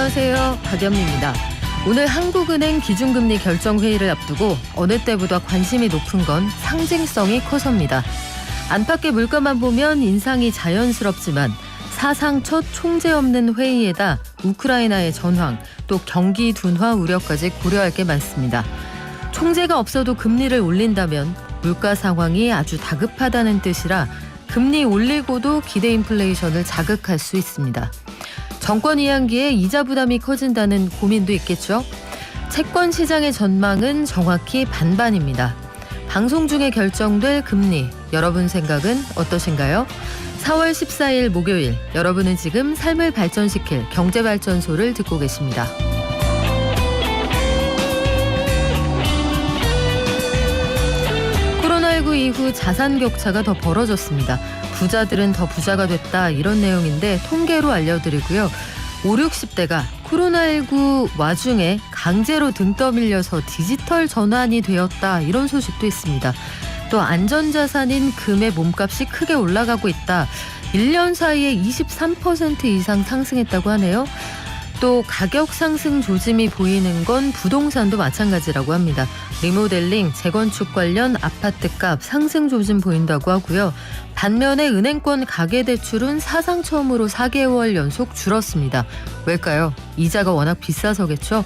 안녕하세요. 박연미입니다. 오늘 한국은행 기준금리 결정회의를 앞두고 어느 때보다 관심이 높은 건 상징성이 커서입니다. 안팎의 물가만 보면 인상이 자연스럽지만 사상 첫 총재 없는 회의에다 우크라이나의 전황, 또 경기 둔화 우려까지 고려할 게 많습니다. 총재가 없어도 금리를 올린다면 물가 상황이 아주 다급하다는 뜻이라 금리 올리고도 기대 인플레이션을 자극할 수 있습니다. 정권 이양기에 이자 부담이 커진다는 고민도 있겠죠. 채권 시장의 전망은 정확히 반반입니다. 방송 중에 결정될 금리, 여러분 생각은 어떠신가요? 4월 14일 목요일, 여러분은 지금 삶을 발전시킬 경제발전소를 듣고 계십니다. 코로나19 이후 자산 격차가 더 벌어졌습니다. 부자들은 더 부자가 됐다 이런 내용인데 통계로 알려드리고요. 5, 60대가 코로나19 와중에 강제로 등 떠밀려서 디지털 전환이 되었다 이런 소식도 있습니다. 또 안전자산인 금의 몸값이 크게 올라가고 있다. 1년 사이에 23% 이상 상승했다고 하네요. 또 가격 상승 조짐이 보이는 건 부동산도 마찬가지라고 합니다. 리모델링, 재건축 관련 아파트값 상승 조짐 보인다고 하고요. 반면에 은행권 가계대출은 사상 처음으로 4개월 연속 줄었습니다. 왜일까요? 이자가 워낙 비싸서겠죠.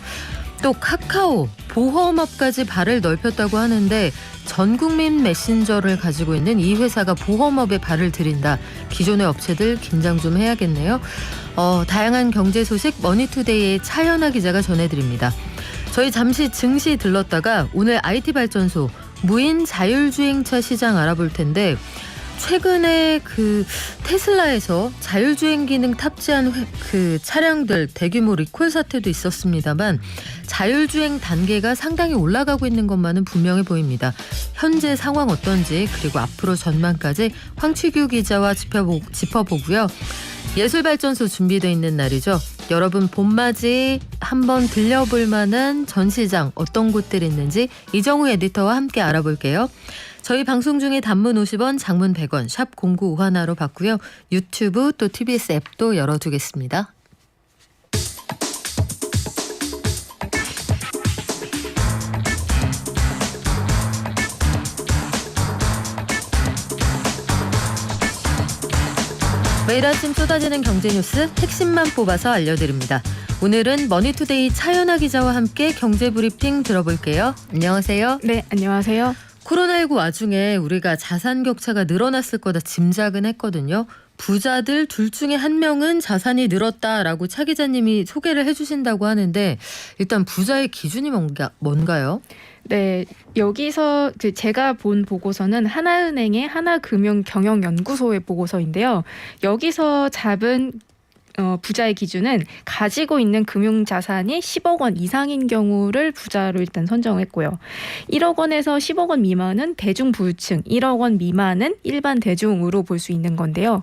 또 카카오, 보험업까지 발을 넓혔다고 하는데 전국민 메신저를 가지고 있는 이 회사가 보험업에 발을 들인다. 기존의 업체들 긴장 좀 해야겠네요. 다양한 경제 소식 머니투데이의 차연아 기자가 전해드립니다. 저희 잠시 증시 들렀다가 오늘 IT발전소 무인 자율주행차 시장 알아볼 텐데 최근에 테슬라에서 자율주행 기능 탑재한 차량들 대규모 리콜 사태도 있었습니다만 자율주행 단계가 상당히 올라가고 있는 것만은 분명해 보입니다. 현재 상황 어떤지 그리고 앞으로 전망까지 황취규 기자와 짚어보고요. 예술발전소 준비되어 있는 날이죠. 여러분 봄맞이 한번 들려볼 만한 전시장 어떤 곳들 있는지 이정우 에디터와 함께 알아볼게요. 저희 방송 중에 단문 50원, 장문 100원, 샵 0951로 받고요. 유튜브 또 TBS 앱도 열어두겠습니다. 매일 아침 쏟아지는 경제 뉴스 핵심만 뽑아서 알려드립니다. 오늘은 머니투데이 차연아 기자와 함께 경제 브리핑 들어볼게요. 안녕하세요. 네, 안녕하세요. 코로나19 와중에 우리가 자산 격차가 늘어났을 거다 짐작은 했거든요. 부자들 둘 중에 한 명은 자산이 늘었다라고 차 기자님이 소개를 해주신다고 하는데 일단 부자의 기준이 뭔가요? 네, 여기서 제가 본 보고서는 하나은행의 하나금융경영연구소의 보고서인데요. 여기서 잡은 부자의 기준은 가지고 있는 금융자산이 10억 원 이상인 경우를 부자로 일단 선정했고요. 1억 원에서 10억 원 미만은 대중부유층, 1억 원 미만은 일반 대중으로 볼 수 있는 건데요.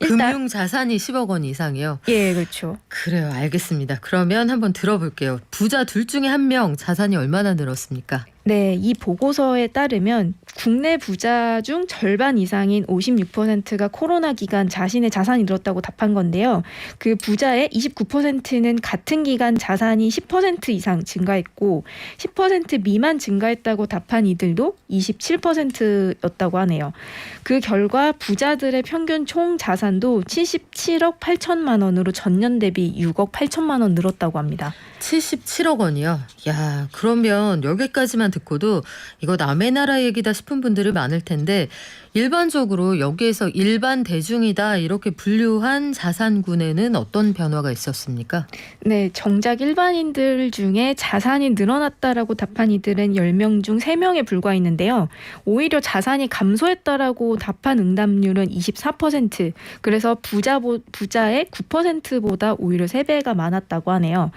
금융자산이 10억 원 이상이요? 예, 그렇죠. 그래요. 알겠습니다. 그러면 한번 들어볼게요. 부자 둘 중에 한 명 자산이 얼마나 늘었습니까? 네, 이 보고서에 따르면 국내 부자 중 절반 이상인 56%가 코로나 기간 자신의 자산이 늘었다고 답한 건데요. 그 부자의 29%는 같은 기간 자산이 10% 이상 증가했고 10% 미만 증가했다고 답한 이들도 27%였다고 하네요. 그 결과 부자들의 평균 총 자산도 77억 8천만 원으로 전년 대비 6억 8천만 원 늘었다고 합니다. 77억 원이요? 야, 그러면 여기까지만 듣고도 이거 남의 나라 얘기다 싶은 분들이 많을 텐데 일반적으로 여기에서 일반 대중이다 이렇게 분류한 자산군에는 어떤 변화가 있었습니까? 네, 정작 일반인들 중에 자산이 늘어났다라고 답한 이들은 10명 중 3명에 불과했는데요. 오히려 자산이 감소했다라고 답한 응답률은 24%. 그래서 부자의 9%보다 오히려 3배가 많았다고 하네요.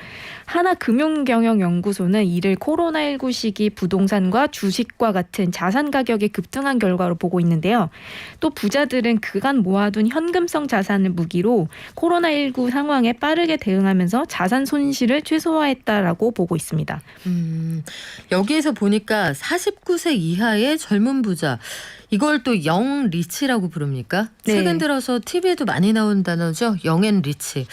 하나금융경영연구소는 이를 코로나19 시기 부동산과 주식과 같은 자산 가격이 급등한 결과로 보고 있는데요. 또 부자들은 그간 모아둔 현금성 자산을 무기로 코로나19 상황에 빠르게 대응하면서 자산 손실을 최소화했다라고 보고 있습니다. 여기에서 보니까 49세 이하의 젊은 부자 이걸 또 영리치라고 부릅니까? 네. 최근 들어서 TV에도 많이 나온 단어죠. 영앤리치.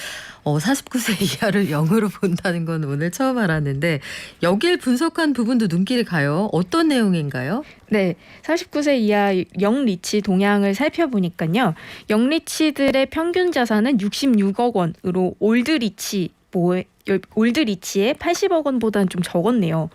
49세 이하를 0으로 본다는 건 오늘 처음 알았는데 여길 분석한 부분도 눈길이 가요. 어떤 내용인가요? 네, 49세 이하 영리치 동향을 살펴보니까요. 영리치들의 평균 자산은 66억 원으로 올드리치의 80억 원보다는 좀 적었네요.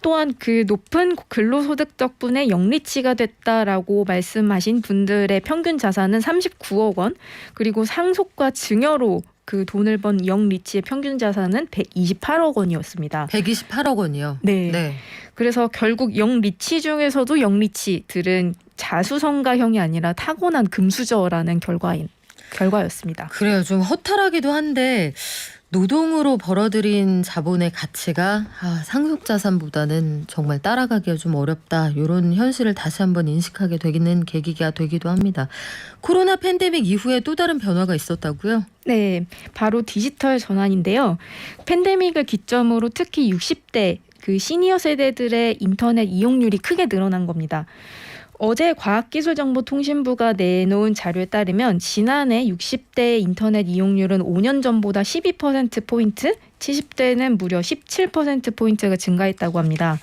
또한 그 높은 근로소득 덕분에 영리치가 됐다라고 말씀하신 분들의 평균 자산은 39억 원, 그리고 상속과 증여로 그 돈을 번 영리치의 평균 자산은 128억 원이었습니다. 128억 원이요. 네. 그래서 결국 영리치 중에서도 영리치들은 자수성가형이 아니라 타고난 금수저라는 결과였습니다. 그래요. 좀 허탈하기도 한데 노동으로 벌어들인 자본의 가치가 상속자산보다는 정말 따라가기가 좀 어렵다. 이런 현실을 다시 한번 인식하게 되는 계기가 되기도 합니다. 코로나 팬데믹 이후에 또 다른 변화가 있었다고요? 네, 바로 디지털 전환인데요. 팬데믹을 기점으로 특히 60대 그 시니어 세대들의 인터넷 이용률이 크게 늘어난 겁니다. 어제 과학기술정보통신부가 내놓은 자료에 따르면 지난해 60대의 인터넷 이용률은 5년 전보다 12%포인트, 70대는 무려 17%포인트가 증가했다고 합니다.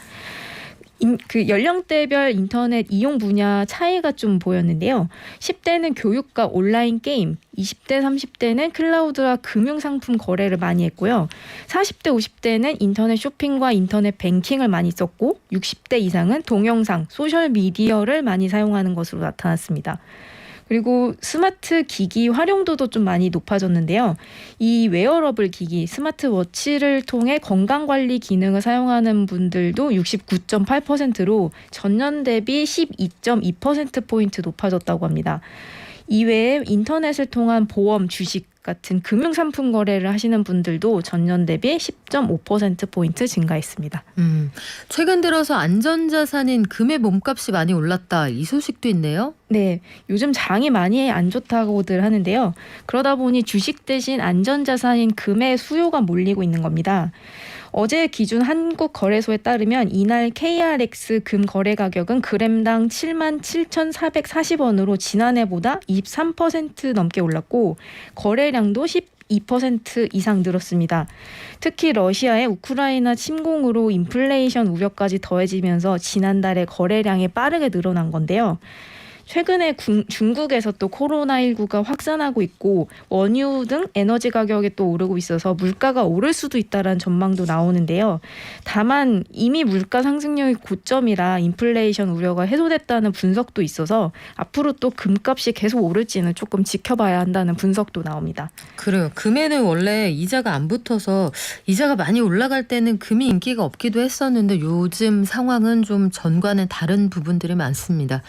그 연령대별 인터넷 이용 분야 차이가 좀 보였는데요. 10대는 교육과 온라인 게임, 20대, 30대는 클라우드와 금융상품 거래를 많이 했고요. 40대, 50대는 인터넷 쇼핑과 인터넷 뱅킹을 많이 썼고 60대 이상은 동영상, 소셜미디어를 많이 사용하는 것으로 나타났습니다. 그리고 스마트 기기 활용도도 좀 많이 높아졌는데요. 이 웨어러블 기기, 스마트워치를 통해 건강관리 기능을 사용하는 분들도 69.8%로 전년 대비 12.2%포인트 높아졌다고 합니다. 이외에 인터넷을 통한 보험, 주식 같은 금융상품 거래를 하시는 분들도 전년 대비 10.5%포인트 증가했습니다. 최근 들어서 안전자산인 금의 몸값이 많이 올랐다. 이 소식도 있네요. 네, 요즘 장이 많이 안 좋다고들 하는데요. 그러다 보니 주식 대신 안전자산인 금의 수요가 몰리고 있는 겁니다. 어제 기준 한국거래소에 따르면 이날 KRX 금 거래 가격은 그램당 77,440원으로 지난해보다 23% 넘게 올랐고 거래량도 12% 이상 늘었습니다. 특히 러시아의 우크라이나 침공으로 인플레이션 우려까지 더해지면서 지난달에 거래량이 빠르게 늘어난 건데요. 최근에 중국에서 또 코로나19가 확산하고 있고 원유 등 에너지 가격이 또 오르고 있어서 물가가 오를 수도 있다는 전망도 나오는데요. 다만 이미 물가 상승률이 고점이라 인플레이션 우려가 해소됐다는 분석도 있어서 앞으로 또 금값이 계속 오를지는 조금 지켜봐야 한다는 분석도 나옵니다. 그래요. 금에는 원래 이자가 안 붙어서 이자가 많이 올라갈 때는 금이 인기가 없기도 했었는데 요즘 상황은 좀 전과는 다른 부분들이 많습니다.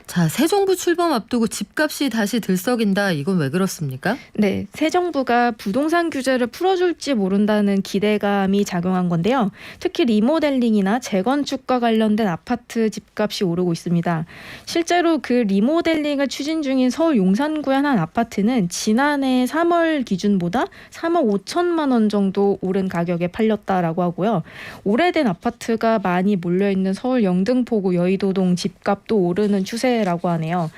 자, 새 정부 출범 앞두고 집값이 다시 들썩인다. 이건 왜 그렇습니까? 네, 새 정부가 부동산 규제를 풀어줄지 모른다는 기대감이 작용한 건데요. 특히 리모델링이나 재건축과 관련된 아파트 집값이 오르고 있습니다. 실제로 그 리모델링을 추진 중인 서울 용산구의 한 아파트는 지난해 3월 기준보다 3억 5천만 원 정도 오른 가격에 팔렸다라고 하고요. 오래된 아파트가 많이 몰려있는 서울 영등포구 여의도동 집값도 오르는 추세 라고 하네요.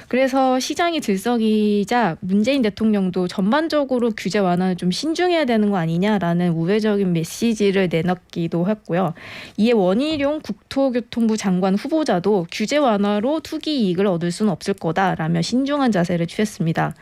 그래서 시장이 들썩이자 문재인 대통령도 전반적으로 규제 완화는 좀 신중해야 되는 거 아니냐라는 우회적인 메시지를 내놨기도 했고요. 이에 원희룡 국토교통부 장관 후보자도 규제 완화로 투기 이익을 얻을 수는 없을 거다라며 신중한 자세를 취했습니다.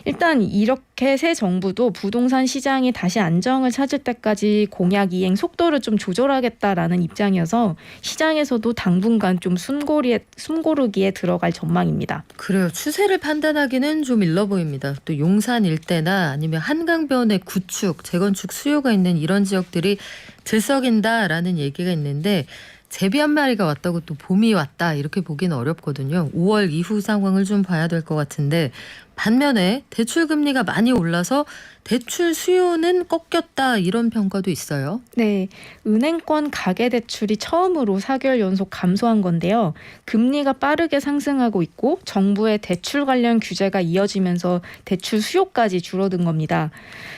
일단 이렇게 새 정부도 부동산 시장이 다시 안정을 찾을 때까지 공약 이행 속도를 좀 조절하겠다라는 입장이어서 시장에서도 당분간 좀 숨고르기에 들어갈 전망입니다. 그래요. 추세를 판단하기는 좀 일러 보입니다. 또 용산 일대나 아니면 한강변의 구축, 재건축 수요가 있는 이런 지역들이 들썩인다라는 얘기가 있는데 제비 한 마리가 왔다고 또 봄이 왔다 이렇게 보기는 어렵거든요. 5월 이후 상황을 좀 봐야 될 것 같은데 반면에 대출 금리가 많이 올라서 대출 수요는 꺾였다 이런 평가도 있어요. 네, 은행권 가계대출이 처음으로 4개월 연속 감소한 건데요. 금리가 빠르게 상승하고 있고 정부의 대출 관련 규제가 이어지면서 대출 수요까지 줄어든 겁니다.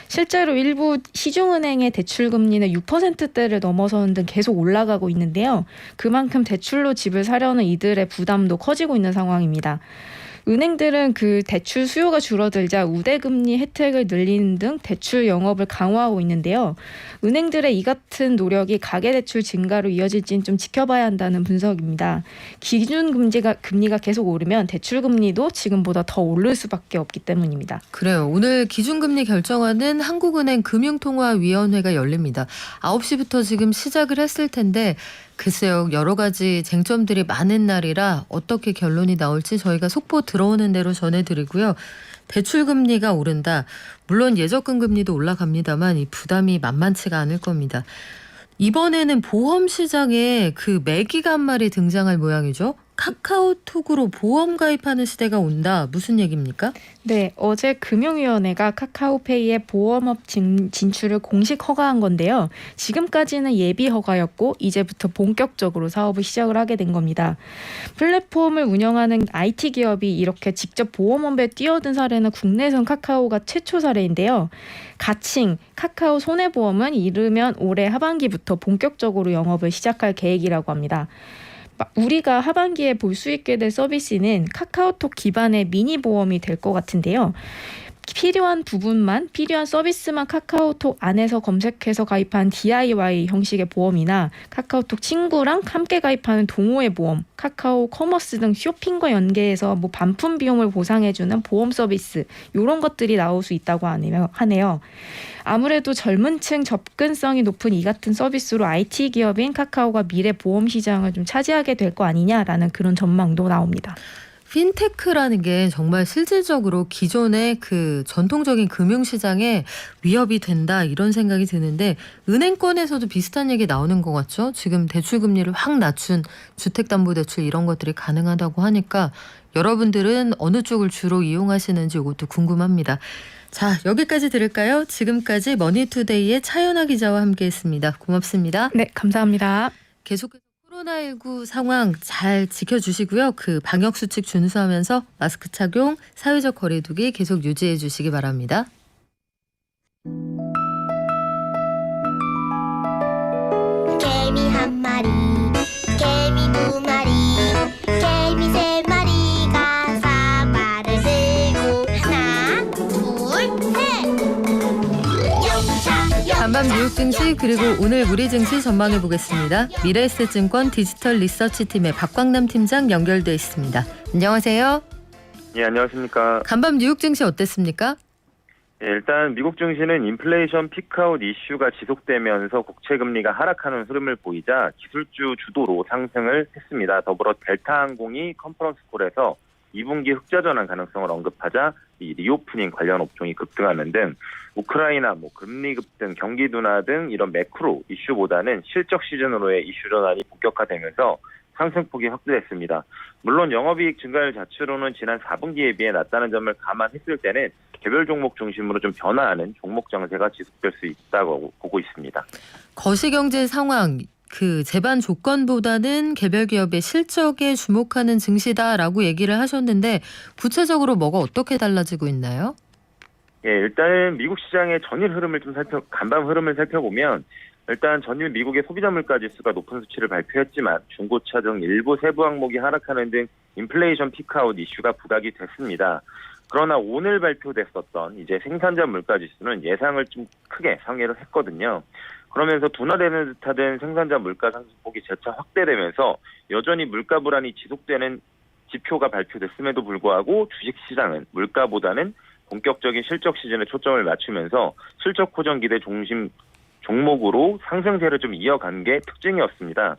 실제로 일부 시중은행의 대출 금리는 6%대를 넘어서는 등 계속 올라가고 있는데요. 있는데요. 그만큼 대출로 집을 사려는 이들의 부담도 커지고 있는 상황입니다. 은행들은 그 대출 수요가 줄어들자 우대금리 혜택을 늘리는 등 대출 영업을 강화하고 있는데요. 은행들의 이 같은 노력이 가계대출 증가로 이어질지는 좀 지켜봐야 한다는 분석입니다. 금리가 계속 오르면 대출금리도 지금보다 더 오를 수밖에 없기 때문입니다. 그래요. 오늘 기준금리 결정하는 한국은행 금융통화위원회가 열립니다. 9시부터 지금 시작을 했을 텐데 글쎄요. 여러 가지 쟁점들이 많은 날이라 어떻게 결론이 나올지 저희가 속보 들어오는 대로 전해드리고요. 대출금리가 오른다. 물론 예적금 금리도 올라갑니다만 이 부담이 만만치가 않을 겁니다. 이번에는 보험 시장에 그 매기가 한 마리 등장할 모양이죠. 카카오톡으로 보험 가입하는 시대가 온다. 무슨 얘기입니까? 네, 어제 금융위원회가 카카오페이의 보험업 진출을 공식 허가한 건데요. 지금까지는 예비 허가였고 이제부터 본격적으로 사업을 시작을 하게 된 겁니다. 플랫폼을 운영하는 IT 기업이 이렇게 직접 보험업에 뛰어든 사례는 국내에선 카카오가 최초 사례인데요. 가칭 카카오 손해보험은 이르면 올해 하반기부터 본격적으로 영업을 시작할 계획이라고 합니다. 우리가 하반기에 볼 수 있게 될 서비스는 카카오톡 기반의 미니 보험이 될 것 같은데요. 필요한 서비스만 카카오톡 안에서 검색해서 가입한 DIY 형식의 보험이나 카카오톡 친구랑 함께 가입하는 동호회 보험, 카카오 커머스 등 쇼핑과 연계해서 반품 비용을 보상해주는 보험 서비스 이런 것들이 나올 수 있다고 하네요. 아무래도 젊은 층 접근성이 높은 이 같은 서비스로 IT 기업인 카카오가 미래 보험 시장을 좀 차지하게 될 거 아니냐라는 그런 전망도 나옵니다. 핀테크라는 게 정말 실질적으로 기존의 그 전통적인 금융시장에 위협이 된다 이런 생각이 드는데 은행권에서도 비슷한 얘기 나오는 것 같죠? 지금 대출금리를 확 낮춘 주택담보대출 이런 것들이 가능하다고 하니까 여러분들은 어느 쪽을 주로 이용하시는지 이것도 궁금합니다. 자, 여기까지 들을까요? 지금까지 머니투데이의 차연아 기자와 함께했습니다. 고맙습니다. 네, 감사합니다. 계속해서 코로나19 상황 잘 지켜주시고요. 그 방역수칙 준수하면서 마스크 착용, 사회적 거리두기 계속 유지해 주시기 바랍니다. 개미 한 마리, 개미 두 마리, 개미 세 마리가 사과를 들고 하나, 둘, 셋. 영차, 간밤 뉴욕 증시 그리고 오늘 우리 증시 전망해 보겠습니다. 미래에셋증권 디지털 리서치팀의 박광남 팀장 연결돼 있습니다. 안녕하세요. 예, 안녕하십니까. 간밤 뉴욕 증시 어땠습니까? 예, 일단 미국 증시는 인플레이션 피크아웃 이슈가 지속되면서 국채금리가 하락하는 흐름을 보이자 기술주 주도로 상승을 했습니다. 더불어 델타항공이 컨퍼런스콜에서 2분기 흑자 전환 가능성을 언급하자 이 리오프닝 관련 업종이 급등하는 등 우크라이나, 금리 급등, 경기 둔화 등 이런 매크로 이슈보다는 실적 시즌으로의 이슈 전환이 본격화되면서 상승폭이 확대됐습니다. 물론 영업이익 증가율 자체로는 지난 4분기에 비해 낮다는 점을 감안했을 때는 개별 종목 중심으로 좀 변화하는 종목 정세가 지속될 수 있다고 보고 있습니다. 거시경제 상황 그 제반 조건보다는 개별 기업의 실적에 주목하는 증시다라고 얘기를 하셨는데 구체적으로 뭐가 어떻게 달라지고 있나요? 예, 일단은 미국 시장의 전일 흐름을 간밤 흐름을 살펴보면 일단 전일 미국의 소비자 물가 지수가 높은 수치를 발표했지만 중고차 등 일부 세부 항목이 하락하는 등 인플레이션 피크아웃 이슈가 부각이 됐습니다. 그러나 오늘 발표됐었던 이제 생산자 물가 지수는 예상을 좀 크게 상회를 했거든요. 그러면서 둔화되는 듯하던 생산자 물가 상승폭이 재차 확대되면서 여전히 물가 불안이 지속되는 지표가 발표됐음에도 불구하고 주식시장은 물가보다는 본격적인 실적 시즌에 초점을 맞추면서 실적 호전 기대 중심 종목으로 상승세를 좀 이어간 게 특징이었습니다.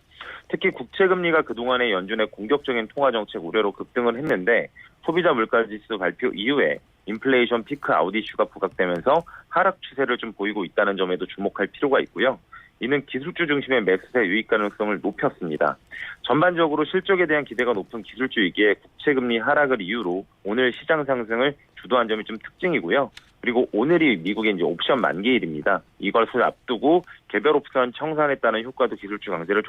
특히 국채금리가 그동안의 연준의 공격적인 통화정책 우려로 급등을 했는데 소비자 물가지수 발표 이후에 인플레이션 피크 아웃 이슈가 부각되면서 하락 추세를 좀 보이고 있다는 점에도 주목할 필요가 있고요. 이는 기술주 중심의 매수세 유입 가능성을 높였습니다. 전반적으로 실적에 대한 기대가 높은 기술주이기에 국채금리 하락을 이유로 오늘 시장 상승을 주도한 점이 좀 특징이고요. 그리고 오늘이 미국의 이제 옵션 만기일입니다. 이것을 앞두고 개별 옵션 청산했다는 효과도 기술주 강세를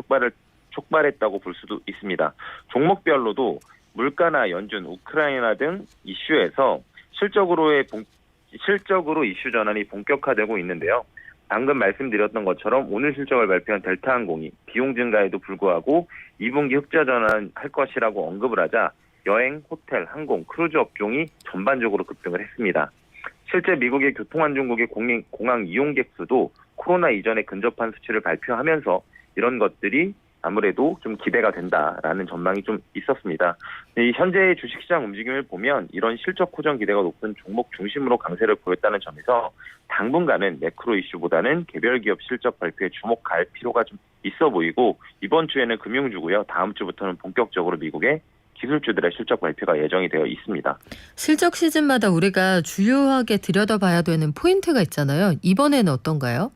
촉발했다고 볼 수도 있습니다. 종목별로도 물가나 연준, 우크라이나 등 이슈에서 실적으로 이슈 전환이 본격화되고 있는데요. 방금 말씀드렸던 것처럼 오늘 실적을 발표한 델타항공이 비용 증가에도 불구하고 2분기 흑자 전환할 것이라고 언급을 하자 여행, 호텔, 항공, 크루즈 업종이 전반적으로 급등을 했습니다. 실제 미국의 교통안전국의 공항 이용객 수도 코로나 이전에 근접한 수치를 발표하면서 이런 것들이 아무래도 좀 기대가 된다라는 전망이 좀 있었습니다. 이 현재의 주식시장 움직임을 보면 이런 실적 호전 기대가 높은 종목 중심으로 강세를 보였다는 점에서 당분간은 매크로 이슈보다는 개별 기업 실적 발표에 주목할 필요가 좀 있어 보이고 이번 주에는 금융주고요. 다음 주부터는 본격적으로 미국의 기술주들의 실적 발표가 예정이 되어 있습니다. 실적 시즌마다 우리가 주요하게 들여다봐야 되는 포인트가 있잖아요. 이번에는 어떤가요?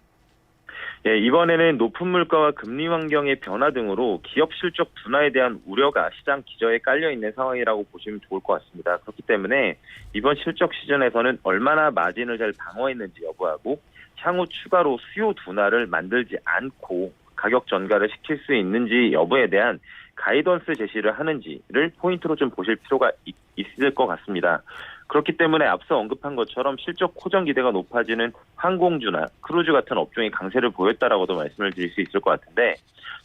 예, 이번에는 높은 물가와 금리 환경의 변화 등으로 기업 실적 둔화에 대한 우려가 시장 기저에 깔려있는 상황이라고 보시면 좋을 것 같습니다. 그렇기 때문에 이번 실적 시즌에서는 얼마나 마진을 잘 방어했는지 여부하고 향후 추가로 수요 둔화를 만들지 않고 가격 전가를 시킬 수 있는지 여부에 대한 가이던스 제시를 하는지를 포인트로 좀 보실 필요가 있을 것 같습니다. 그렇기 때문에 앞서 언급한 것처럼 실적 호전 기대가 높아지는 항공주나 크루즈 같은 업종이 강세를 보였다라고도 말씀을 드릴 수 있을 것 같은데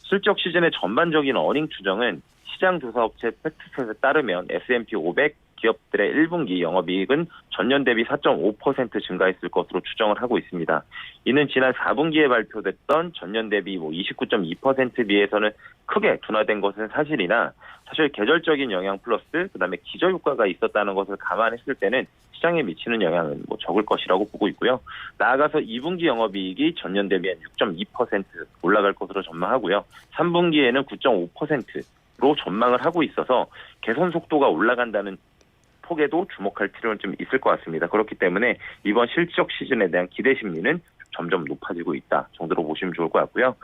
실적 시즌의 전반적인 어닝 추정은 시장 조사업체 팩트셋에 따르면 S&P 500 기업들의 1분기 영업이익은 전년 대비 4.5% 증가했을 것으로 추정을 하고 있습니다. 이는 지난 4분기에 발표됐던 전년 대비 29.2% 비해서는 크게 둔화된 것은 사실이나 사실 계절적인 영향 플러스 그다음에 기저효과가 있었다는 것을 감안했을 때는 시장에 미치는 영향은 적을 것이라고 보고 있고요. 나아가서 2분기 영업이익이 전년 대비 한 6.2% 올라갈 것으로 전망하고요. 3분기에는 9.5%로 전망을 하고 있어서 개선 속도가 올라간다는 폭에도 주목할 필요는 좀 있을 것 같습니다. 그렇기 때문에 이번 실적 시즌에 대한 기대 심리는 점점 높아지고 있다 정도로 보시면 좋을 것 같고요.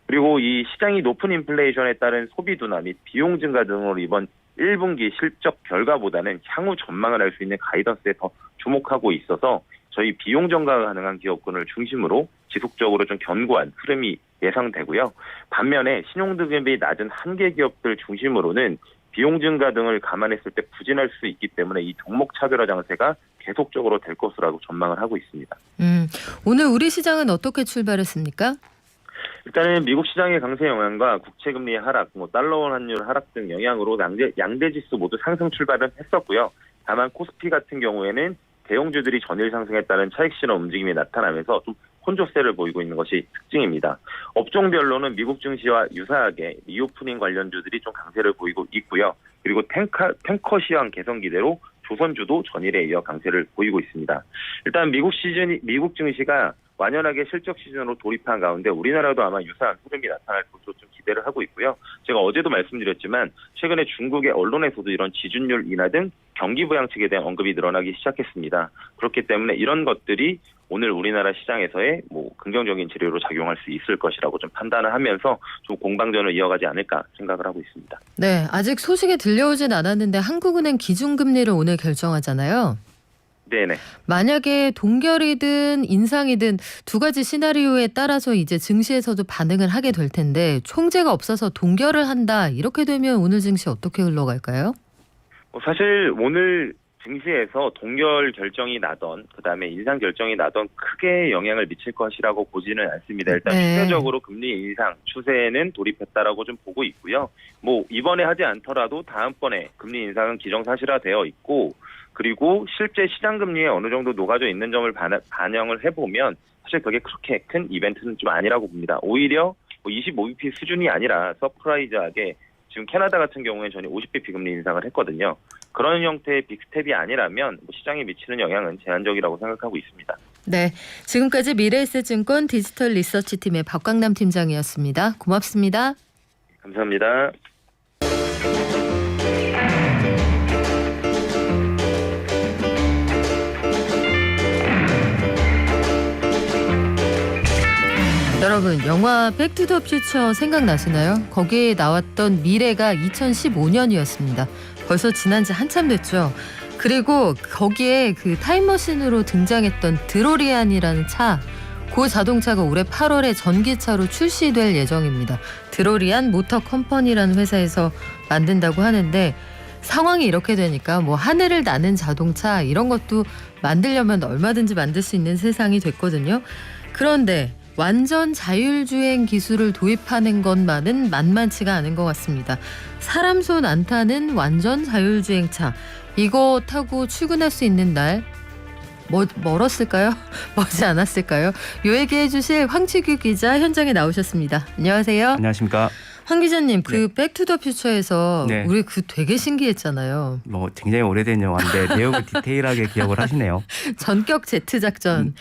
그리고 이 시장이 높은 인플레이션에 따른 소비 둔화 및 비용 증가 등으로 이번 1분기 실적 결과보다는 향후 전망을 알 수 있는 가이던스에 더 주목하고 있어서 저희 비용 증가가 가능한 기업군을 중심으로 지속적으로 좀 견고한 흐름이 예상되고요. 반면에 신용등급이 낮은 한계 기업들 중심으로는 비용 증가 등을 감안했을 때 부진할 수 있기 때문에 이 종목 차별화 장세가 계속적으로 될 것으로 전망을 하고 있습니다. 오늘 우리 시장은 어떻게 출발했습니까? 일단은 미국 시장의 강세 영향과 국채금리의 하락, 달러원 환율 하락 등 영향으로 양대 지수 모두 상승 출발은 했었고요. 다만 코스피 같은 경우에는 대형주들이 전일 상승에 따른 차익 실현 움직임이 나타나면서 좀 혼조세를 보이고 있는 것이 특징입니다. 업종별로는 미국 증시와 유사하게 리오프닝 관련주들이 좀 강세를 보이고 있고요. 그리고 탱커 시황 개선 기대로 조선주도 전일에 이어 강세를 보이고 있습니다. 일단 미국 증시가 완연하게 실적 시즌으로 돌입한 가운데 우리나라도 아마 유사한 흐름이 나타날 것으로 좀 기대를 하고 있고요. 제가 어제도 말씀드렸지만 최근에 중국의 언론에서도 이런 지준율 인하 등 경기 부양책에 대한 언급이 늘어나기 시작했습니다. 그렇기 때문에 이런 것들이 오늘 우리나라 시장에서의 긍정적인 재료로 작용할 수 있을 것이라고 좀 판단을 하면서 좀 공방전을 이어가지 않을까 생각을 하고 있습니다. 네, 아직 소식이 들려오진 않았는데 한국은행 기준금리를 오늘 결정하잖아요. 네네. 만약에 동결이든 인상이든 두 가지 시나리오에 따라서 이제 증시에서도 반응을 하게 될 텐데 총재가 없어서 동결을 한다 이렇게 되면 오늘 증시 어떻게 흘러갈까요? 사실 오늘 증시에서 동결 결정이 나던 그다음에 인상 결정이 나던 크게 영향을 미칠 것이라고 보지는 않습니다. 일단 추세적으로 금리 인상 추세는 돌입했다라고 좀 보고 있고요. 이번에 하지 않더라도 다음번에 금리 인상은 기정사실화되어 있고 그리고 실제 시장 금리에 어느 정도 녹아져 있는 점을 반영을 해보면 사실 그게 그렇게 큰 이벤트는 좀 아니라고 봅니다. 오히려 25bp 수준이 아니라 서프라이즈하게 지금 캐나다 같은 경우에 전에 50bp 금리 인상을 했거든요. 그런 형태의 빅스텝이 아니라면 시장에 미치는 영향은 제한적이라고 생각하고 있습니다. 네, 지금까지 미래에셋증권 디지털 리서치팀의 박광남 팀장이었습니다. 고맙습니다. 감사합니다. 여러분 영화 백투더퓨처 생각나시나요? 거기에 나왔던 미래가 2015년이었습니다. 벌써 지난 지 한참 됐죠. 그리고 거기에 그 타임머신으로 등장했던 드로리안이라는 차, 그 자동차가 올해 8월에 전기차로 출시될 예정입니다. 드로리안 모터 컴퍼니라는 회사에서 만든다고 하는데 상황이 이렇게 되니까 하늘을 나는 자동차 이런 것도 만들려면 얼마든지 만들 수 있는 세상이 됐거든요. 그런데 완전 자율주행 기술을 도입하는 것만은 만만치가 않은 것 같습니다. 사람 손 안 타는 완전 자율주행차. 이거 타고 출근할 수 있는 날 멀었을까요? 멀지 않았을까요? 요 얘기해 주실 황치규 기자 현장에 나오셨습니다. 안녕하세요. 안녕하십니까. 황 기자님, 그 백투더퓨처에서 네. 우리 그 되게 신기했잖아요. 뭐 굉장히 오래된 영화인데 내용을 디테일하게 기억을 하시네요. 전격 제트 작전.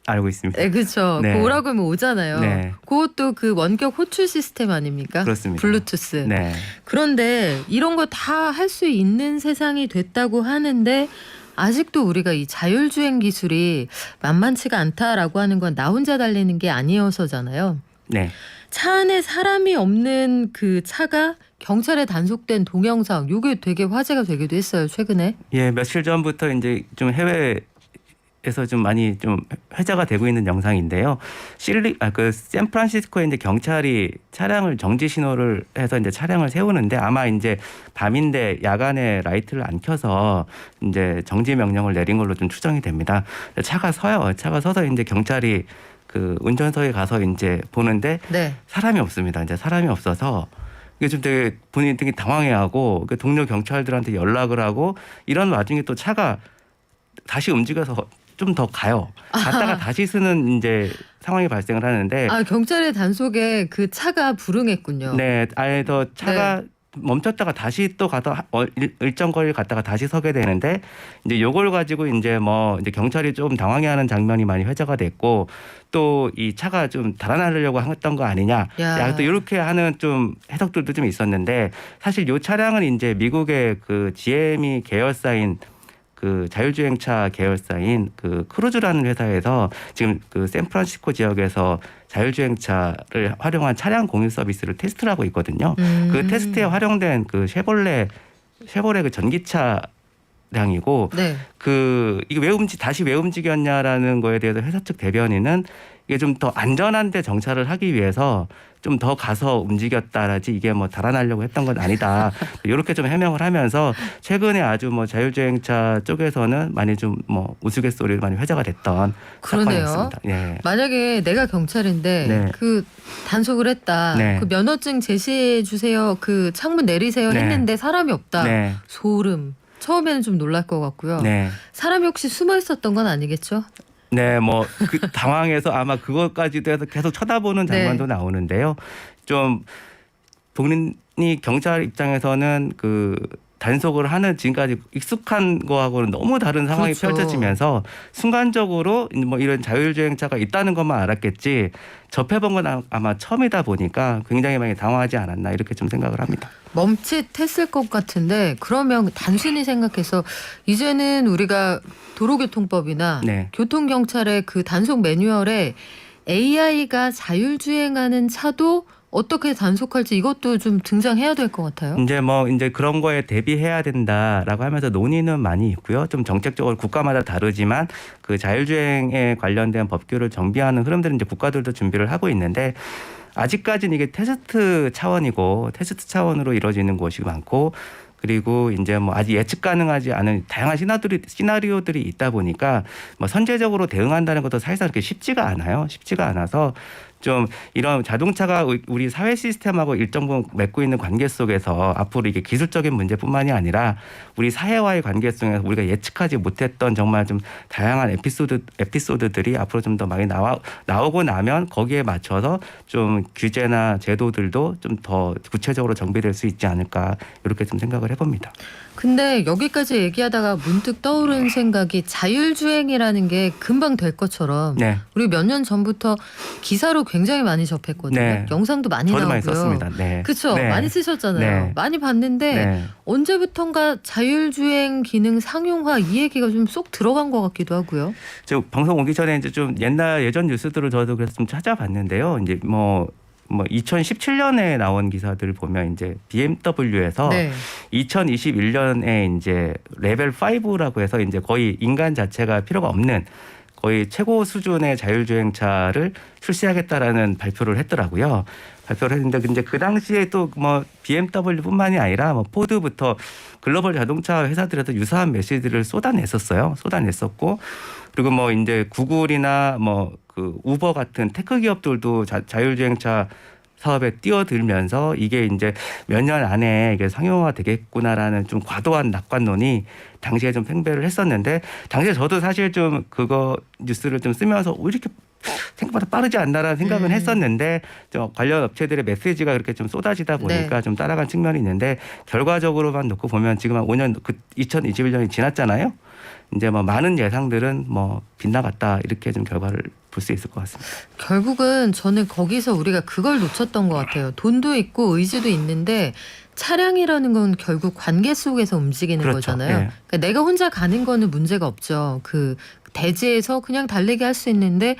알고 있습니다. 네, 그렇죠. 네. 그 오라고 하면 오잖아요. 네. 그것도 그 원격 호출 시스템 아닙니까? 그렇습니다. 블루투스. 네. 그런데 이런 거 다 할 수 있는 세상이 됐다고 하는데 아직도 우리가 이 자율주행 기술이 만만치가 않다라고 하는 건 나 혼자 달리는 게 아니어서잖아요. 네. 차 안에 사람이 없는 그 차가 경찰에 단속된 동영상, 요게 되게 화제가 되기도 했어요, 최근에. 예, 며칠 전부터 이제 좀 해외에서 좀 많이 좀 회자가 되고 있는 영상인데요. 그 샌프란시스코에 이제 경찰이 차량을 정지 신호를 해서 이제 차량을 세우는데 아마 이제 밤인데 야간에 라이트를 안 켜서 이제 정지 명령을 내린 걸로 좀 추정이 됩니다. 차가 서요. 차가 서서 이제 경찰이 그 운전석에 가서 이제 보는데 네. 사람이 없습니다. 이제 사람이 없어서 이게 좀 되게 본인이 되게 당황해하고 그 동료 경찰들한테 연락을 하고 이런 와중에 또 차가 다시 움직여서 좀 더 가요. 갔다가 다시 쓰는 이제 상황이 발생을 하는데 아, 경찰의 단속에 그 차가 불응했군요. 네, 아예 더 차가 멈췄다가 다시 또 가다 일정 거리를 갔다가 다시 서게 되는데 이제 요걸 가지고 이제 뭐 이제 경찰이 좀 당황해하는 장면이 많이 회자가 됐고 또 이 차가 좀 달아나려고 했던 거 아니냐, 야. 또 이렇게 하는 좀 해석들도 좀 있었는데 사실 요 차량은 이제 미국의 그 GM이 계열사인 그 자율주행차 계열사인 그 크루즈라는 회사에서 지금 그 샌프란시스코 지역에서 자율주행차를 활용한 차량 공유 서비스를 테스트를 하고 있거든요. 그 테스트에 활용된 그 쉐보레 그 전기차량이고 네. 그 이게 다시 왜 움직였냐라는 거에 대해서 회사 측 대변인은 이게 좀 더 안전한데 정차를 하기 위해서 좀 더 가서 움직였다라지 이게 뭐 달아나려고 했던 건 아니다. 이렇게 좀 해명을 하면서 최근에 아주 뭐 자율주행차 쪽에서는 많이 좀 뭐 우스갯소리로 많이 회자가 됐던 그러네요. 사건이었습니다. 예. 만약에 내가 경찰인데 네. 그 단속을 했다. 네. 그 면허증 제시해 주세요. 그 창문 내리세요 네. 했는데 사람이 없다. 네. 소름. 처음에는 좀 놀랄 것 같고요. 네. 사람이 혹시 숨어 있었던 건 아니겠죠? 네, 뭐 그 당황해서 아마 그것까지도 해서 계속 쳐다보는 장면도 나오는데요. 좀 본인이 경찰 입장에서는 그 단속을 하는 지금까지 익숙한 거하고는 너무 다른 상황이 그렇죠. 펼쳐지면서 순간적으로 뭐 이런 자율주행차가 있다는 것만 알았겠지 접해본 건 아마 처음이다 보니까 굉장히 많이 당황하지 않았나 이렇게 좀 생각을 합니다. 멈칫했을 것 같은데 그러면 단순히 생각해서 이제는 우리가 도로교통법이나 네. 교통경찰의 그 단속 매뉴얼에 AI가 자율주행하는 차도 어떻게 단속할지 이것도 좀 등장해야 될 것 같아요. 이제 그런 거에 대비해야 된다라고 하면서 논의는 많이 있고요. 좀 정책적으로 국가마다 다르지만 그 자율주행에 관련된 법규를 정비하는 흐름들은 이제 국가들도 준비를 하고 있는데 아직까지는 이게 테스트 차원이고 테스트 차원으로 이루어지는 곳이 많고 그리고 이제 뭐 아직 예측 가능하지 않은 다양한 시나리오들이 있다 보니까 뭐 선제적으로 대응한다는 것도 사실상 그렇게 쉽지가 않아요. 쉽지가 않아서 좀 이런 자동차가 우리 사회 시스템하고 일정 부분 맺고 있는 관계 속에서 앞으로 이게 기술적인 문제뿐만이 아니라 우리 사회와의 관계 속에서 우리가 예측하지 못했던 정말 좀 다양한 에피소드들이 앞으로 좀 더 많이 나오고 나면 거기에 맞춰서 좀 규제나 제도들도 좀 더 구체적으로 정비될 수 있지 않을까 이렇게 좀 생각을 해봅니다. 근데 여기까지 얘기하다가 문득 떠오른 생각이 자율주행이라는 게 금방 될 것처럼 네. 우리 몇 년 전부터 기사로 굉장히 많이 접했거든요. 네. 영상도 많이 저도 나오고요. 많이 썼습니다. 네. 그렇죠. 네. 많이 쓰셨잖아요. 네. 많이 봤는데 네. 언제부턴가 자율주행 기능 상용화 이 얘기가 좀 쏙 들어간 것 같기도 하고요. 저 방송 오기 전에 이제 좀 예전 뉴스들을 저도 그래서 좀 찾아봤는데요. 이제 뭐 2017년에 나온 기사들을 보면 이제 BMW에서 네. 2021년에 이제 레벨 5라고 해서 이제 거의 인간 자체가 필요가 없는 거의 최고 수준의 자율주행차를 출시하겠다라는 발표를 했더라고요. 발표를 했는데 근데 그 당시에 또 뭐 BMW뿐만이 아니라 뭐 포드부터 글로벌 자동차 회사들에도 유사한 메시지를 쏟아냈었고 그리고 뭐 이제 구글이나 뭐 그 우버 같은 테크 기업들도 자율주행차 사업에 뛰어들면서 이게 이제 몇 년 안에 이게 상용화 되겠구나라는 좀 과도한 낙관론이 당시에 좀 팽배를 했었는데 당시에 저도 사실 좀 그거 뉴스를 좀 쓰면서 이렇게 생각보다 빠르지 않나라는 생각은 했었는데 좀 관련 업체들의 메시지가 그렇게 좀 쏟아지다 보니까 네. 좀 따라간 측면이 있는데 결과적으로만 놓고 보면 지금 한 5년 2021년이 지났잖아요. 이제 뭐 많은 예상들은 뭐 빗나갔다 이렇게 좀 결과를 볼 수 있을 것 같습니다. 결국은 저는 거기서 우리가 그걸 놓쳤던 것 같아요. 돈도 있고 의지도 있는데 차량이라는 건 결국 관계 속에서 움직이는 그렇죠. 거잖아요. 네. 그러니까 내가 혼자 가는 거는 문제가 없죠. 그 대지에서 그냥 달리기 할 수 있는데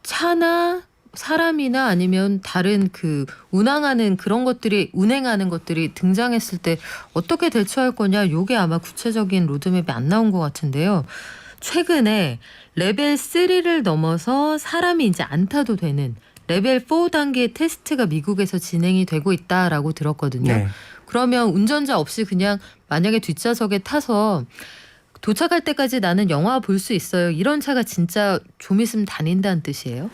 차나 사람이나 아니면 다른 그 운행하는 것들이 등장했을 때 어떻게 대처할 거냐, 요게 아마 구체적인 로드맵이 안 나온 것 같은데요. 최근에 레벨 3를 넘어서 사람이 이제 안 타도 되는 레벨 4 단계의 테스트가 미국에서 진행이 되고 있다라고 들었거든요. 네. 그러면 운전자 없이 그냥 만약에 뒷좌석에 타서 도착할 때까지 나는 영화 볼 수 있어요. 이런 차가 진짜 좀 있으면 다닌다는 뜻이에요?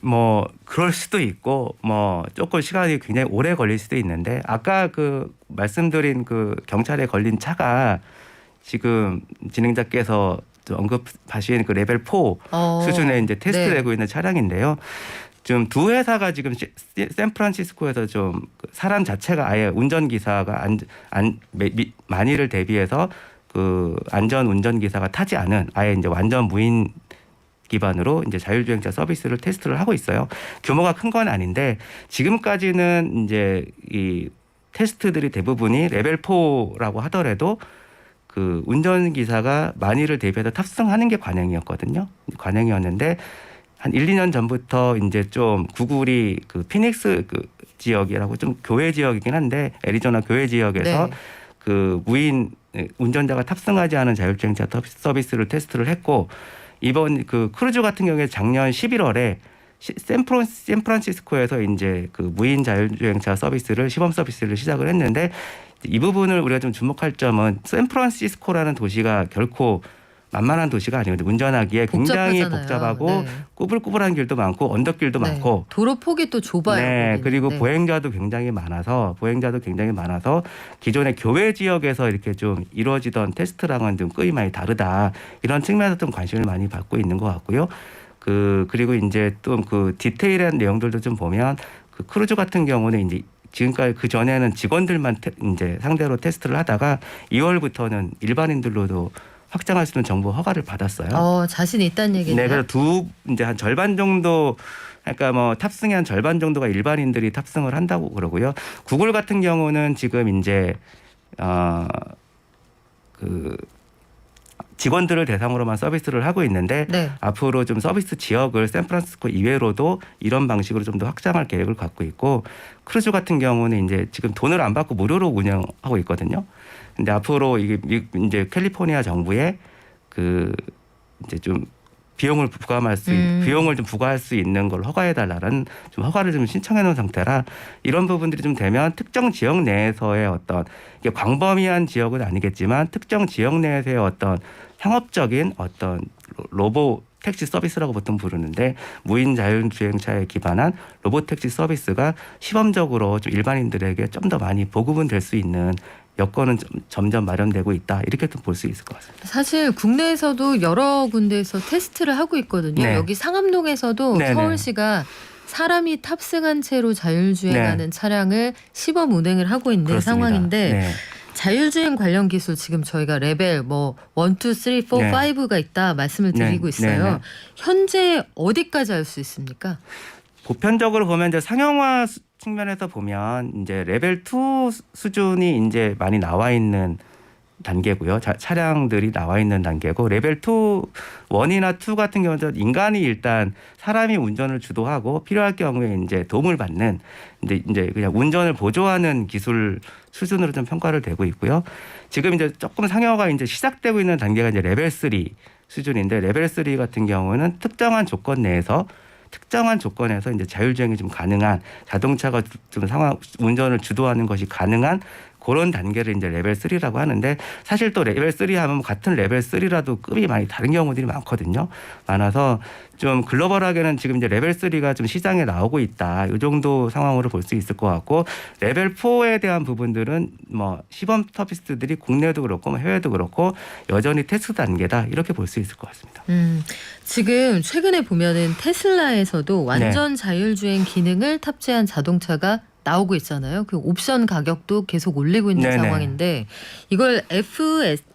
뭐 그럴 수도 있고 뭐 조금 시간이 굉장히 오래 걸릴 수도 있는데 아까 그 말씀드린 그 경찰에 걸린 차가 지금 진행자께서 언급하신 그 레벨 4 수준의 이제 테스트되고 있는 차량인데요. 좀 두 회사가 지금 샌프란시스코에서 좀 사람 자체가 아예 운전기사가 만일을 대비해서 그 안전 운전기사가 타지 않은 아예 이제 완전 무인 기반으로 이제 자율주행차 서비스를 테스트를 하고 있어요. 규모가 큰 건 아닌데 지금까지는 이제 이 테스트들이 대부분이 레벨 4라고 하더라도 그 운전기사가 만일을 대비해서 탑승하는 게 관행이었거든요. 관행이었는데 한 1, 2년 전부터 이제 좀 구글이 그 피닉스 그 지역이라고 좀 교외 지역이긴 한데 애리조나 교외 지역에서 네. 그 무인 운전자가 탑승하지 않은 자율주행차 서비스를 테스트를 했고 이번 그 크루즈 같은 경우에 작년 11월에 샌프란시스코에서 이제 그 무인 자율주행차 서비스를 시범 서비스를 시작을 했는데 이 부분을 우리가 좀 주목할 점은 샌프란시스코라는 도시가 결코 만만한 도시가 아니거든요. 운전하기에 굉장히 복잡하잖아요. 복잡하고 네. 꾸불꾸불한 길도 많고 언덕길도 네. 많고 도로 폭이 또 좁아요. 네, 거기는. 그리고 네. 보행자도 굉장히 많아서 기존의 교외 지역에서 이렇게 좀 이루어지던 테스트랑은 좀 끄이 많이 다르다. 이런 측면에서 좀 관심을 많이 받고 있는 것 같고요. 그리고 이제 또 그 디테일한 내용들도 좀 보면 그 크루즈 같은 경우는 이제 지금까지 그 전에는 직원들만 이제 상대로 테스트를 하다가 2월부터는 일반인들로도 확장할 수 있는 정보 허가를 받았어요. 자신 있다는 얘기네요. 네, 그래서 이제 한 절반 정도, 그러니까 뭐 탑승의 한 절반 정도가 일반인들이 탑승을 한다고 그러고요. 구글 같은 경우는 지금 이제 그 직원들을 대상으로만 서비스를 하고 있는데 네. 앞으로 좀 서비스 지역을 샌프란시스코 이외로도 이런 방식으로 좀 더 확장할 계획을 갖고 있고 크루즈 같은 경우는 이제 지금 돈을 안 받고 무료로 운영하고 있거든요. 근데 앞으로 이게 이제 캘리포니아 정부에 그 이제 좀 비용을 좀 부과할 수 있는 걸 허가해달라는 좀 허가를 좀 신청해 놓은 상태라 이런 부분들이 좀 되면 특정 지역 내에서의 어떤 이게 광범위한 지역은 아니겠지만 특정 지역 내에서의 어떤 상업적인 어떤 로봇 택시 서비스라고 보통 부르는데 무인 자율주행차에 기반한 로봇 택시 서비스가 시범적으로 좀 일반인들에게 좀 더 많이 보급은 될 수 있는 여건은 점점 마련되고 있다. 이렇게 또 볼 수 있을 것 같습니다. 사실 국내에서도 여러 군데에서 테스트를 하고 있거든요. 네. 여기 상암동에서도 네네. 서울시가 사람이 탑승한 채로 자율주행하는 차량을 시범 운행을 하고 있는 그렇습니다. 상황인데 네. 자율주행 관련 기술 지금 저희가 레벨 뭐 1, 2, 3, 4, 네. 5가 있다 말씀을 드리고 네. 있어요. 네네. 현재 어디까지 할 수 있습니까? 보편적으로 보면 이제 상용화 측면에서 보면 이제 레벨 2 수준이 이제 많이 나와 있는 단계고요. 차량들이 나와 있는 단계고 레벨 2, 1이나 2 같은 경우는 인간이 일단 사람이 운전을 주도하고 필요할 경우에 이제 도움을 받는 이제 그냥 운전을 보조하는 기술 수준으로 좀 평가를 되고 있고요. 지금 이제 조금 상용화가 이제 시작되고 있는 단계가 이제 레벨 3 수준인데 레벨 3 같은 경우는 특정한 조건에서 이제 자율주행이 좀 가능한 자동차가 좀 운전을 주도하는 것이 가능한 그런 단계를 이제 레벨 3라고 하는데 사실 또 레벨 3 하면 같은 레벨 3라도 급이 많이 다른 경우들이 많거든요. 많아서 좀 글로벌하게는 지금 이제 레벨 3가 좀 시장에 나오고 있다. 이 정도 상황으로 볼 수 있을 것 같고 레벨 4에 대한 부분들은 뭐 시범 서비스들이 국내도 그렇고 뭐 해외도 그렇고 여전히 테스트 단계다. 이렇게 볼 수 있을 것 같습니다. 지금 최근에 보면은 테슬라에서도 완전 자율주행 기능을 탑재한 자동차가 나오고 있잖아요. 그 옵션 가격도 계속 올리고 있는 네네. 상황인데 이걸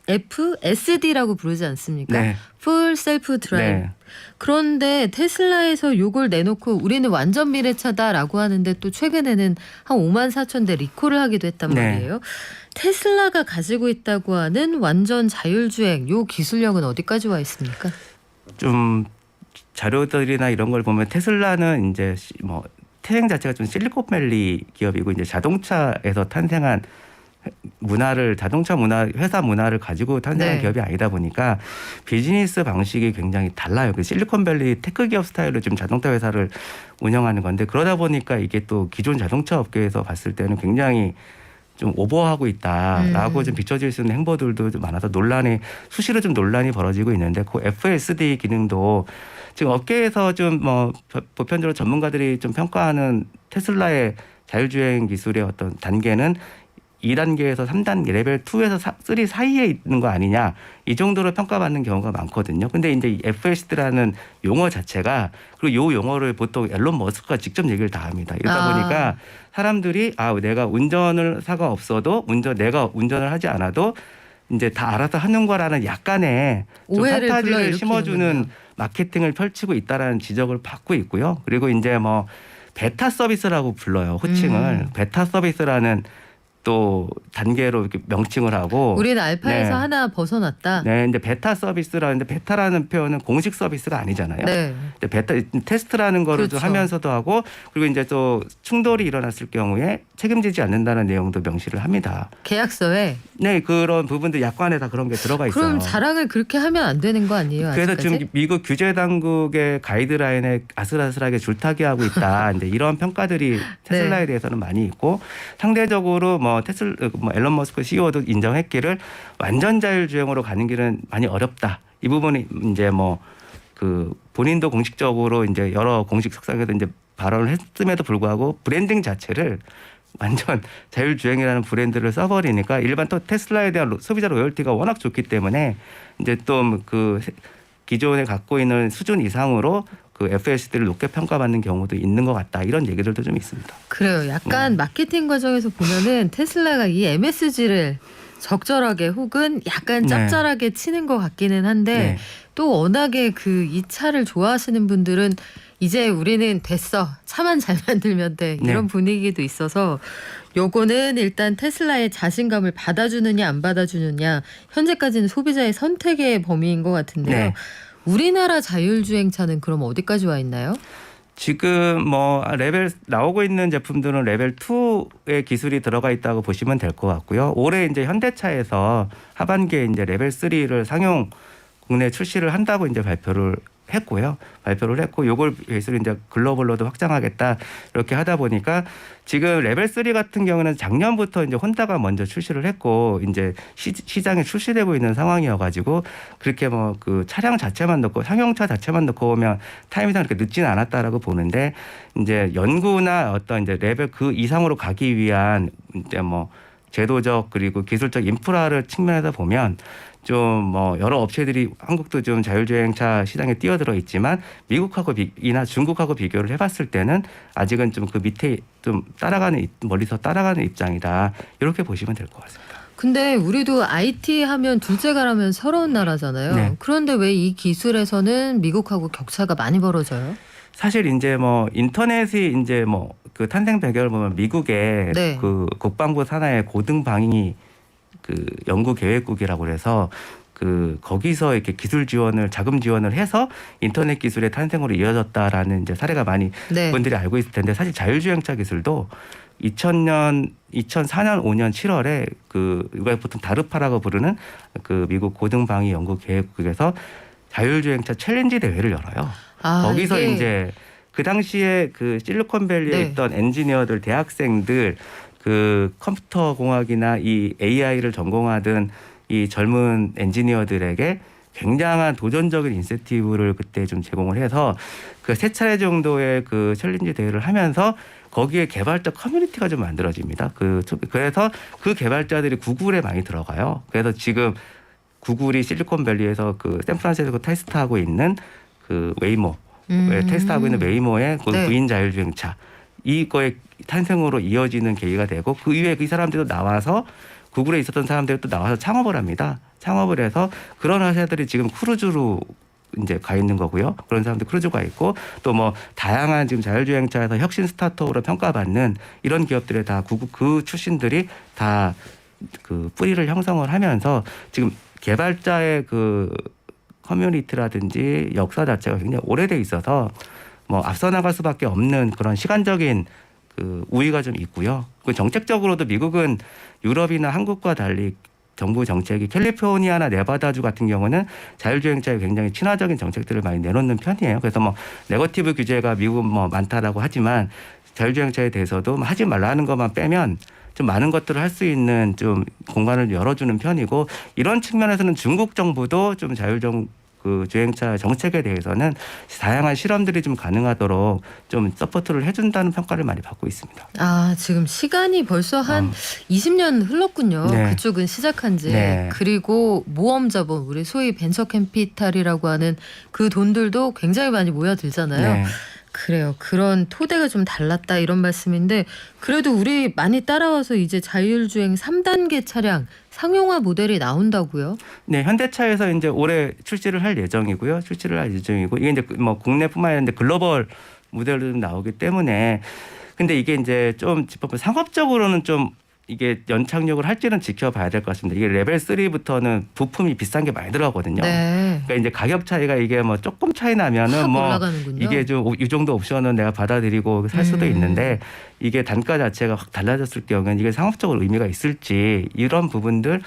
FSD라고 부르지 않습니까? 네. Full Self Drive. 네. 그런데 테슬라에서 요걸 내놓고 우리는 완전 미래차다라고 하는데 또 최근에는 한 5만 4천 대 리콜을 하기도 했단 네. 말이에요. 테슬라가 가지고 있다고 하는 완전 자율주행 요 기술력은 어디까지 와 있습니까? 좀 자료들이나 이런 걸 보면 테슬라는 이제 뭐 태생 자체가 좀 실리콘밸리 기업이고 이제 자동차에서 탄생한 회사 문화를 가지고 탄생한 네. 기업이 아니다 보니까 비즈니스 방식이 굉장히 달라요. 그 실리콘밸리 테크 기업 스타일로 지금 자동차 회사를 운영하는 건데 그러다 보니까 이게 또 기존 자동차 업계에서 봤을 때는 굉장히 좀 오버하고 있다라고 좀 비춰질 수 있는 행보들도 좀 많아서 수시로 좀 논란이 벌어지고 있는데 그 FSD 기능도 지금 업계에서 좀 뭐 보편적으로 전문가들이 좀 평가하는 테슬라의 자율주행 기술의 어떤 단계는 2단계에서 3단계 레벨 2에서 3 사이에 있는 거 아니냐 이 정도로 평가받는 경우가 많거든요. 근데 이제 이 FSD라는 용어 자체가 그리고 이 용어를 보통 앨런 머스크가 직접 얘기를 다 합니다. 이러다 보니까 사람들이 내가 운전사가 없어도 내가 운전을 하지 않아도 이제 다 알아서 하는 거라는 약간의 좀 오해를 판타지를 심어주는 불러일으키는군요. 마케팅을 펼치고 있다라는 지적을 받고 있고요. 그리고 이제 뭐 베타 서비스라고 불러요. 호칭을 베타 서비스라는 또 단계로 이렇게 명칭을 하고 우리는 알파에서 네. 하나 벗어났다. 네, 이제 베타 서비스라는데 베타라는 표현은 공식 서비스가 아니잖아요. 네. 근데 베타 테스트라는 거를 좀 그렇죠. 하면서도 하고 그리고 이제 또 충돌이 일어났을 경우에 책임지지 않는다는 내용도 명시를 합니다. 계약서에 네, 그런 부분들 약관에 다 그런 게 들어가 있어요. 그럼 자랑을 그렇게 하면 안 되는 거 아니에요? 그래서 아직까지? 지금 미국 규제 당국의 가이드라인에 아슬아슬하게 줄타기하고 있다. 이제 이런 평가들이 테슬라에 대해서는 많이 있고 상대적으로 뭐 앨런 머스크 CEO도 인정했기를 완전 자율주행으로 가는 길은 많이 어렵다. 이 부분이 이제 뭐 그 본인도 공식적으로 이제 여러 공식 석상에서 이제 발언을 했음에도 불구하고 브랜딩 자체를 완전 자율주행이라는 브랜드를 써버리니까 일반 또 테슬라에 대한 소비자 로열티가 워낙 좋기 때문에 이제 또 그 기존에 갖고 있는 수준 이상으로 그 FSD를 높게 평가받는 경우도 있는 것 같다. 이런 얘기들도 좀 있습니다. 그래요. 약간 마케팅 과정에서 보면은 테슬라가 이 MSG를 적절하게 혹은 약간 짭짤하게 치는 것 같기는 한데 또 워낙에 그 이 차를 좋아하시는 분들은 이제 우리는 됐어. 차만 잘 만들면 돼. 이런 분위기도 있어서 요거는 일단 테슬라의 자신감을 받아주느냐 안 받아주느냐 현재까지는 소비자의 선택의 범위인 것 같은데요. 우리나라 자율주행차는 그럼 어디까지 와 있나요? 지금 뭐 레벨 나오고 있는 제품들은 레벨 2의 기술이 들어가 있다고 보시면 될 것 같고요. 올해 이제 현대차에서 하반기에 이제 레벨 3를 상용 국내 출시를 한다고 이제 발표를 했고 요걸 베이스로 이제 글로벌로도 확장하겠다 이렇게 하다 보니까 지금 레벨 3 같은 경우는 작년부터 이제 혼다가 먼저 출시를 했고 이제 시장에 출시되고 있는 상황이어가지고 그렇게 뭐 그 차량 자체만 넣고 상용차 자체만 넣고 오면 타임상 그렇게 늦지는 않았다라고 보는데 이제 연구나 어떤 이제 레벨 그 이상으로 가기 위한 이제 뭐 제도적 그리고 기술적 인프라를 측면에서 보면 좀 뭐 여러 업체들이 한국도 좀 자율주행차 시장에 뛰어들어 있지만 미국하고 이나 중국하고 비교를 해봤을 때는 아직은 좀 그 밑에 좀 멀리서 따라가는 입장이다. 이렇게 보시면 될 것 같습니다. 근데 우리도 IT 하면 둘째가라면 서러운 나라잖아요. 그런데 왜 이 기술에서는 미국하고 격차가 많이 벌어져요? 사실 이제 뭐 인터넷이 이제 뭐 그 탄생 배경을 보면 미국의 그 국방부 산하의 고등방위 그 연구계획국이라고 그래서 그 거기서 이렇게 기술 지원을 자금 지원을 해서 인터넷 기술의 탄생으로 이어졌다라는 이제 사례가 많이 분들이 알고 있을 텐데 사실 자율주행차 기술도 2004년, 5년 7월에 그 이걸 보통 다르파라고 부르는 그 미국 고등방위 연구계획국에서 자율주행차 챌린지 대회를 열어요. 아, 거기서 이게 이제 그 당시에 그 실리콘밸리에 네. 있던 엔지니어들, 대학생들, 그 컴퓨터 공학이나 이 AI를 전공하던 이 젊은 엔지니어들에게 굉장한 도전적인 인센티브를 그때 좀 제공을 해서 그 3차례 정도의 그 챌린지 대회를 하면서 거기에 개발자 커뮤니티가 좀 만들어집니다. 그래서 그 개발자들이 구글에 많이 들어가요. 그래서 지금 구글이 실리콘밸리에서 그 샌프란시스코 테스트하고 있는 그 웨이모, 테스트하고 있는 웨이모의 그 네. 무인 자율주행차 이거의 탄생으로 이어지는 계기가 되고 그 이후에 그 사람들도 나와서 구글에 있었던 사람들이 또 나와서 창업을 합니다. 창업을 해서 그런 회사들이 지금 크루즈로 이제 가 있는 거고요. 그런 사람들 크루즈가 있고 또 뭐 다양한 지금 자율주행차에서 혁신 스타트업으로 평가받는 이런 기업들에 다 구글 그 출신들이 다 그 뿌리를 형성을 하면서 지금 개발자의 그 커뮤니티라든지 역사 자체가 굉장히 오래돼 있어서 뭐 앞서 나갈 수밖에 없는 그런 시간적인 그 우위가 좀 있고요. 그 정책적으로도 미국은 유럽이나 한국과 달리 정부 정책이 캘리포니아나 네바다주 같은 경우는 자율주행차에 굉장히 친화적인 정책들을 많이 내놓는 편이에요. 그래서 뭐 네거티브 규제가 미국은 뭐 많다라고 하지만 자율주행차에 대해서도 하지 말라는 것만 빼면 좀 많은 것들을 할 수 있는 좀 공간을 열어주는 편이고 이런 측면에서는 중국 정부도 좀 그 주행차 정책에 대해서는 다양한 실험들이 좀 가능하도록 좀 서포트를 해준다는 평가를 많이 받고 있습니다. 아, 지금 시간이 벌써 한 20년 흘렀군요. 네. 그쪽은 시작한 지. 네. 그리고 모험 자본, 우리 소위 벤처 캐피탈이라고 하는 그 돈들도 굉장히 많이 모여들잖아요. 네. 그래요. 그런 토대가 좀 달랐다 이런 말씀인데 그래도 우리 많이 따라와서 이제 자율주행 3단계 차량 상용화 모델이 나온다고요? 네, 현대차에서 이제 올해 출시를 할 예정이고요. 이게 이제 뭐 국내뿐만 아니라 글로벌 모델도 나오기 때문에 근데 이게 이제 좀 짚어보면 상업적으로는 좀 이게 연착륙을 할지는 지켜봐야 될 것 같습니다. 이게 레벨 3부터는 부품이 비싼 게 많이 들어가거든요. 네. 그러니까 이제 가격 차이가 이게 뭐 조금 차이 나면은 확 뭐 올라가는군요. 이게 좀 이 정도 옵션은 내가 받아들이고 살 수도 있는데 이게 단가 자체가 확 달라졌을 경우는 이게 상업적으로 의미가 있을지 이런 부분들은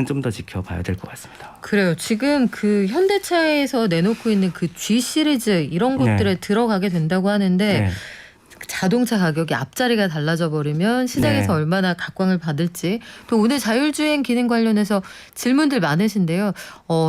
좀 더 지켜봐야 될 것 같습니다. 그래요. 지금 그 현대차에서 내놓고 있는 그 G 시리즈 이런 것들에 들어가게 된다고 하는데 네. 자동차 가격이 앞자리가 달라져 버리면 시장에서 네. 얼마나 각광을 받을지 또 오늘 자율주행 기능 관련해서 질문들 많으신데요.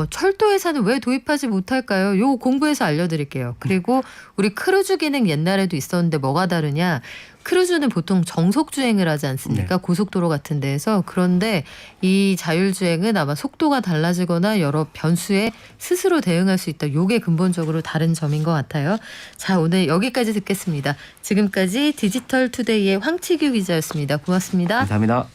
철도회사는 왜 도입하지 못할까요? 요 공부해서 알려드릴게요. 그리고 우리 크루즈 기능 옛날에도 있었는데 뭐가 다르냐? 크루즈는 보통 정속 주행을 하지 않습니까? 네. 고속도로 같은 데에서. 그런데 이 자율주행은 아마 속도가 달라지거나 여러 변수에 스스로 대응할 수 있다. 요게 근본적으로 다른 점인 것 같아요. 자, 오늘 여기까지 듣겠습니다. 지금까지 디지털 투데이의 황치규 기자였습니다. 고맙습니다. 감사합니다.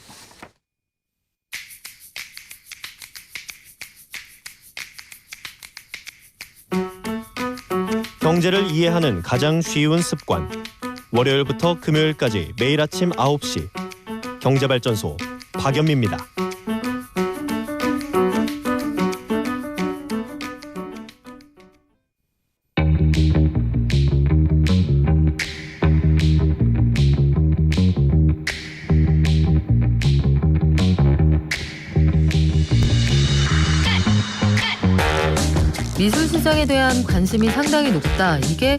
경제를 이해하는 가장 쉬운 습관. 월요일부터 금요일까지 매일 아침 9시 경제발전소 박연미입니다. 미술 시장에 대한 관심이 상당히 높다. 이게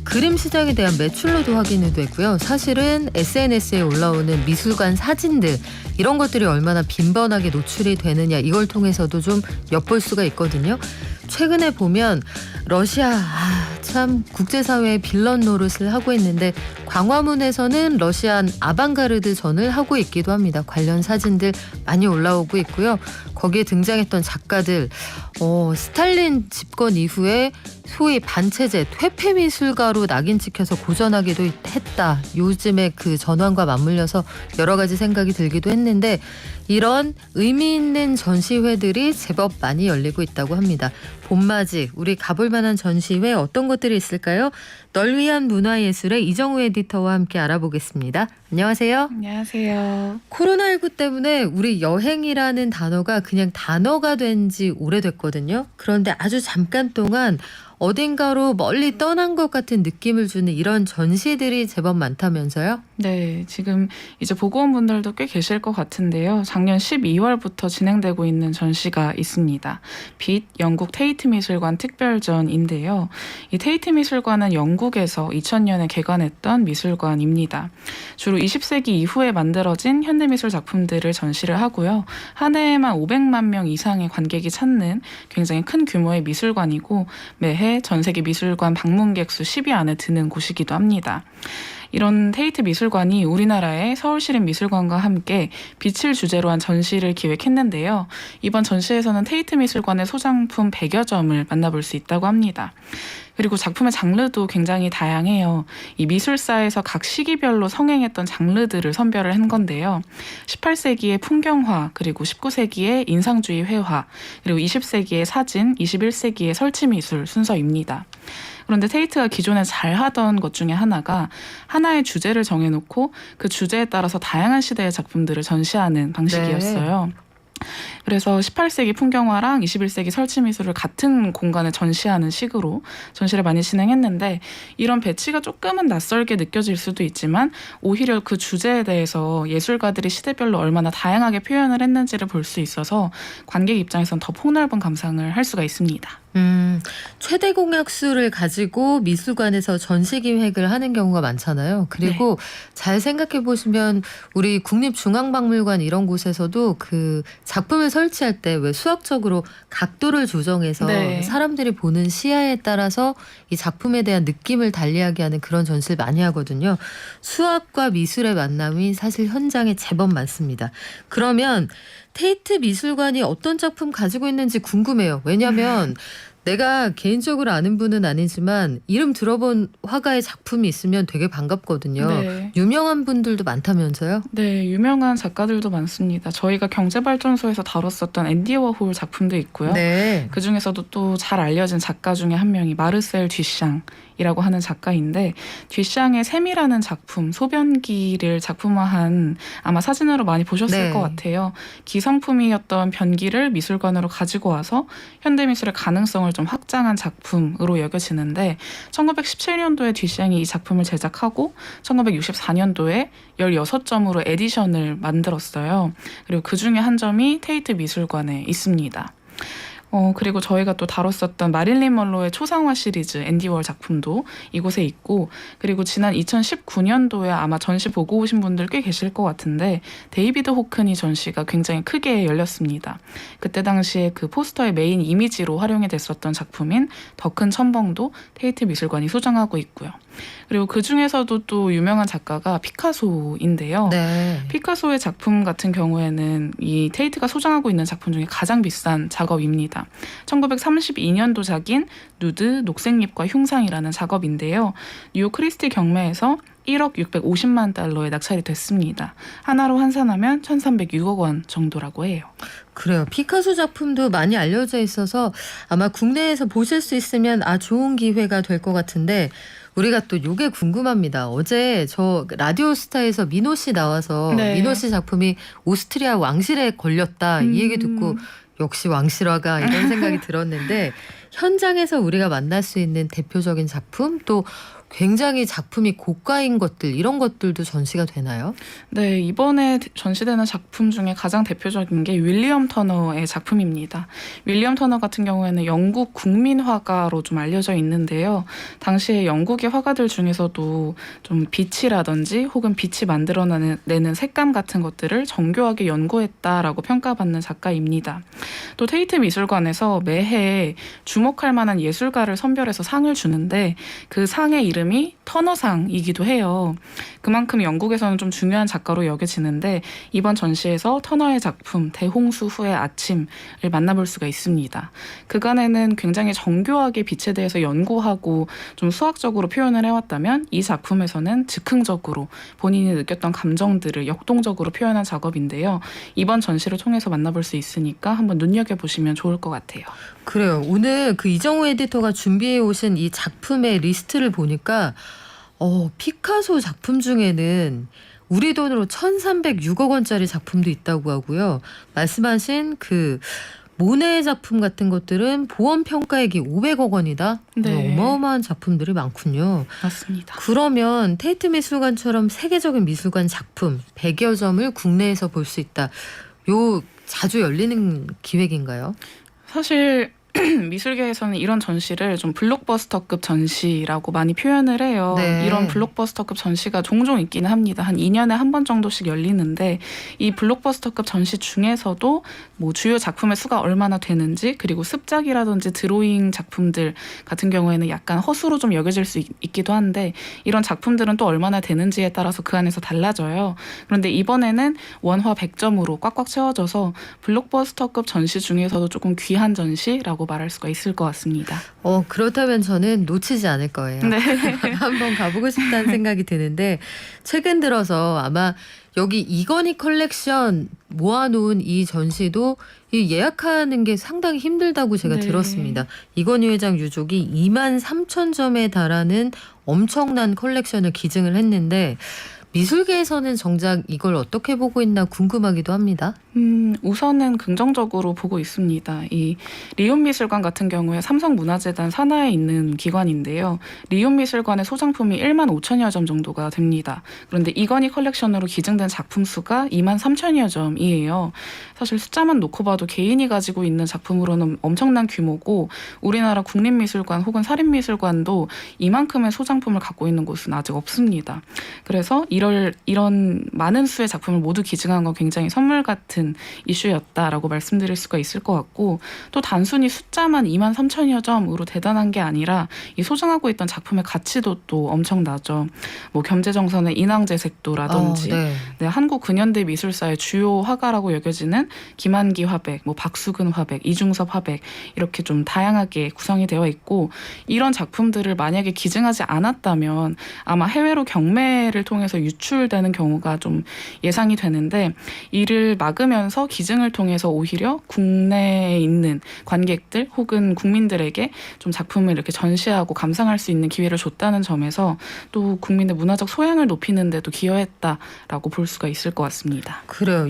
그림 시장에 대한 매출로도 확인이 되고요. 사실은 SNS에 올라오는 미술관 사진들 이런 것들이 얼마나 빈번하게 노출이 되느냐 이걸 통해서도 좀 엿볼 수가 있거든요. 최근에 보면 러시아 참 국제사회의 빌런 노릇을 하고 있는데 광화문에서는 러시안 아방가르드 전을 하고 있기도 합니다. 관련 사진들 많이 올라오고 있고요. 거기에 등장했던 작가들 스탈린 집권 이후에 소위 반체제 퇴폐미술가로 낙인 찍혀서 고전하기도 했다. 요즘에 그 전환과 맞물려서 여러 가지 생각이 들기도 했는데 이런 의미 있는 전시회들이 제법 많이 열리고 있다고 합니다. 봄맞이 우리 가볼 만한 전시회 어떤 것들이 있을까요? 널 위한 문화예술의 이정우 에디터와 함께 알아보겠습니다. 안녕하세요. 안녕하세요. 코로나19 때문에 우리 여행이라는 단어가 그냥 단어가 된 지 오래됐거든요. 그런데 아주 잠깐 동안 어딘가로 멀리 떠난 것 같은 느낌을 주는 이런 전시들이 제법 많다면서요? 네, 지금 이제 보고 온 분들도 꽤 계실 것 같은데요. 작년 12월부터 진행되고 있는 전시가 있습니다. 빛 영국 테이트 미술관 특별전인데요. 이 테이트 미술관은 영국에서 2000년에 개관했던 미술관입니다. 주로 20세기 이후에 만들어진 현대미술 작품들을 전시를 하고요. 한 해에만 500만 명 이상의 관객이 찾는 굉장히 큰 규모의 미술관이고 매해 전 세계 미술관 방문객 수 10위 안에 드는 곳이기도 합니다. 이런 테이트 미술관이 우리나라의 서울시립 미술관과 함께 빛을 주제로 한 전시를 기획했는데요. 이번 전시에서는 테이트 미술관의 소장품 100여 점을 만나볼 수 있다고 합니다. 그리고 작품의 장르도 굉장히 다양해요. 이 미술사에서 각 시기별로 성행했던 장르들을 선별을 한 건데요. 18세기의 풍경화, 그리고 19세기의 인상주의 회화, 그리고 20세기의 사진, 21세기의 설치미술 순서입니다. 그런데 테이트가 기존에 잘 하던 것 중에 하나가 하나의 주제를 정해놓고 그 주제에 따라서 다양한 시대의 작품들을 전시하는 방식이었어요. 그래서 18세기 풍경화랑 21세기 설치미술을 같은 공간에 전시하는 식으로 전시를 많이 진행했는데 이런 배치가 조금은 낯설게 느껴질 수도 있지만 오히려 그 주제에 대해서 예술가들이 시대별로 얼마나 다양하게 표현을 했는지를 볼 수 있어서 관객 입장에서는 더 폭넓은 감상을 할 수가 있습니다. 최대 공약수를 가지고 미술관에서 전시 기획을 하는 경우가 많잖아요. 그리고 잘 생각해 보시면 우리 국립중앙박물관 이런 곳에서도 그 작품을 설치할 때 왜 수학적으로 각도를 조정해서 네. 사람들이 보는 시야에 따라서 이 작품에 대한 느낌을 달리하게 하는 그런 전시를 많이 하거든요. 수학과 미술의 만남이 사실 현장에 제법 많습니다. 그러면 테이트 미술관이 어떤 작품 가지고 있는지 궁금해요. 왜냐하면 내가 개인적으로 아는 분은 아니지만 이름 들어본 화가의 작품이 있으면 되게 반갑거든요. 네. 유명한 분들도 많다면서요? 네, 유명한 작가들도 많습니다. 저희가 경제발전소에서 다뤘었던 앤디 워홀 작품도 있고요. 네. 그 중에서도 또 잘 알려진 작가 중에 한 명이 마르셀 듀샹이라고 하는 작가인데 듀샹의 샘이라는 작품, 소변기를 작품화한 아마 사진으로 많이 보셨을 네. 것 같아요. 기성품이었던 변기를 미술관으로 가지고 와서 현대미술의 가능성을 좀 확장한 작품으로 여겨지는데 1917년도에 듀샹이 이 작품을 제작하고 1964년도에 16점으로 에디션을 만들었어요. 그리고 그 중에 한 점이 테이트 미술관에 있습니다. 그리고 저희가 또 다뤘었던 마릴린 먼로의 초상화 시리즈 앤디 월 작품도 이곳에 있고 그리고 지난 2019년도에 아마 전시 보고 오신 분들 꽤 계실 것 같은데 데이비드 호크니 전시가 굉장히 크게 열렸습니다. 그때 당시에 그 포스터의 메인 이미지로 활용이 됐었던 작품인 더 큰 첨벙도 테이트 미술관이 소장하고 있고요. 그리고 그 중에서도 또 유명한 작가가 피카소인데요. 네. 피카소의 작품 같은 경우에는 이 테이트가 소장하고 있는 작품 중에 가장 비싼 작업입니다. 1932년도작인 누드, 녹색잎과 흉상이라는 작업인데요. 뉴욕 크리스티 경매에서 1억 650만 달러에 낙찰이 됐습니다. 하나로 환산하면 1,306억 원 정도라고 해요. 그래요. 피카소 작품도 많이 알려져 있어서 아마 국내에서 보실 수 있으면 좋은 기회가 될 것 같은데 우리가 또 요게 궁금합니다. 어제 저 라디오스타에서 민호 씨 나와서 네. 민호 씨 작품이 오스트리아 왕실에 걸렸다 이 얘기 듣고 역시 왕실화가 이런 생각이 들었는데 현장에서 우리가 만날 수 있는 대표적인 작품 또 굉장히 작품이 고가인 것들 이런 것들도 전시가 되나요? 네, 이번에 전시되는 작품 중에 가장 대표적인 게 윌리엄 터너의 작품입니다. 윌리엄 터너 같은 경우에는 영국 국민 화가로 좀 알려져 있는데요. 당시에 영국의 화가들 중에서도 좀 빛이라든지 혹은 빛이 만들어내는 색감 같은 것들을 정교하게 연구했다라고 평가받는 작가입니다. 또 테이트 미술관에서 매해 주목할 만한 예술가를 선별해서 상을 주는데 그 상의 이름이 터너상이기도 해요. 그만큼 영국에서는 좀 중요한 작가로 여겨지는데 이번 전시에서 터너의 작품 대홍수 후의 아침을 만나볼 수가 있습니다. 그간에는 굉장히 정교하게 빛에 대해서 연구하고 좀 수학적으로 표현을 해왔다면 이 작품에서는 즉흥적으로 본인이 느꼈던 감정들을 역동적으로 표현한 작업인데요. 이번 전시를 통해서 만나볼 수 있으니까 한번 눈여겨보시면 좋을 것 같아요. 그래요. 오늘 그 이정우 에디터가 준비해 오신 이 작품의 리스트를 보니까 피카소 작품 중에는 우리 돈으로 1,306억 원짜리 작품도 있다고 하고요. 말씀하신 그 모네 작품 같은 것들은 보험 평가액이 500억 원이다. 네. 어마어마한 작품들이 많군요. 맞습니다. 그러면 테이트 미술관처럼 세계적인 미술관 작품 100여 점을 국내에서 볼 수 있다. 요 자주 열리는 기획인가요? 사실 미술계에서는 이런 전시를 좀 블록버스터급 전시라고 많이 표현을 해요. 네. 이런 블록버스터급 전시가 종종 있기는 합니다. 한 2년에 한 번 정도씩 열리는데 이 블록버스터급 전시 중에서도 뭐 주요 작품의 수가 얼마나 되는지 그리고 습작이라든지 드로잉 작품들 같은 경우에는 약간 허수로 좀 여겨질 수 있기도 한데 이런 작품들은 또 얼마나 되는지에 따라서 그 안에서 달라져요. 그런데 이번에는 원화 100점으로 꽉꽉 채워져서 블록버스터급 전시 중에서도 조금 귀한 전시라고 말할 수가 있을 것 같습니다. 그렇다면 저는 놓치지 않을 거예요. 네. 한번 가보고 싶다는 생각이 드는데 최근 들어서 아마 여기 이건희 컬렉션 모아놓은 이 전시도 이 예약하는 게 상당히 힘들다고 제가 네. 들었습니다. 이건희 회장 유족이 23,000점에 달하는 엄청난 컬렉션을 기증을 했는데 미술계에서는 정작 이걸 어떻게 보고 있나 궁금하기도 합니다. 우선은 긍정적으로 보고 있습니다. 이 리움미술관 같은 경우에 삼성문화재단 산하에 있는 기관인데요. 리움미술관의 소장품이 1만 5천여 점 정도가 됩니다. 그런데 이건희 컬렉션으로 기증된 작품 수가 2만 3천여 점이에요. 사실 숫자만 놓고 봐도 개인이 가지고 있는 작품으로는 엄청난 규모고 우리나라 국립미술관 혹은 사립미술관도 이만큼의 소장품을 갖고 있는 곳은 아직 없습니다. 그래서 이런 많은 수의 작품을 모두 기증한 건 굉장히 선물 같은 이슈였다라고 말씀드릴 수가 있을 것 같고 또 단순히 숫자만 2만 3천여 점으로 대단한 게 아니라 이 소장하고 있던 작품의 가치도 또 엄청나죠. 뭐 겸재정선의 인왕제색도라든지 네, 한국 근현대 미술사의 주요 화가라고 여겨지는 김한기 화백, 뭐 박수근 화백, 이중섭 화백 이렇게 좀 다양하게 구성이 되어 있고 이런 작품들을 만약에 기증하지 않았다면 아마 해외로 경매를 통해서 유출되는 경우가 좀 예상이 되는데 이를 막으면서 기증을 통해서 오히려 국내에 있는 관객들 혹은 국민들에게 좀 작품을 이렇게 전시하고 감상할 수 있는 기회를 줬다는 점에서 또 국민의 문화적 소양을 높이는 데도 기여했다라고 볼 수가 있을 것 같습니다. 그래요.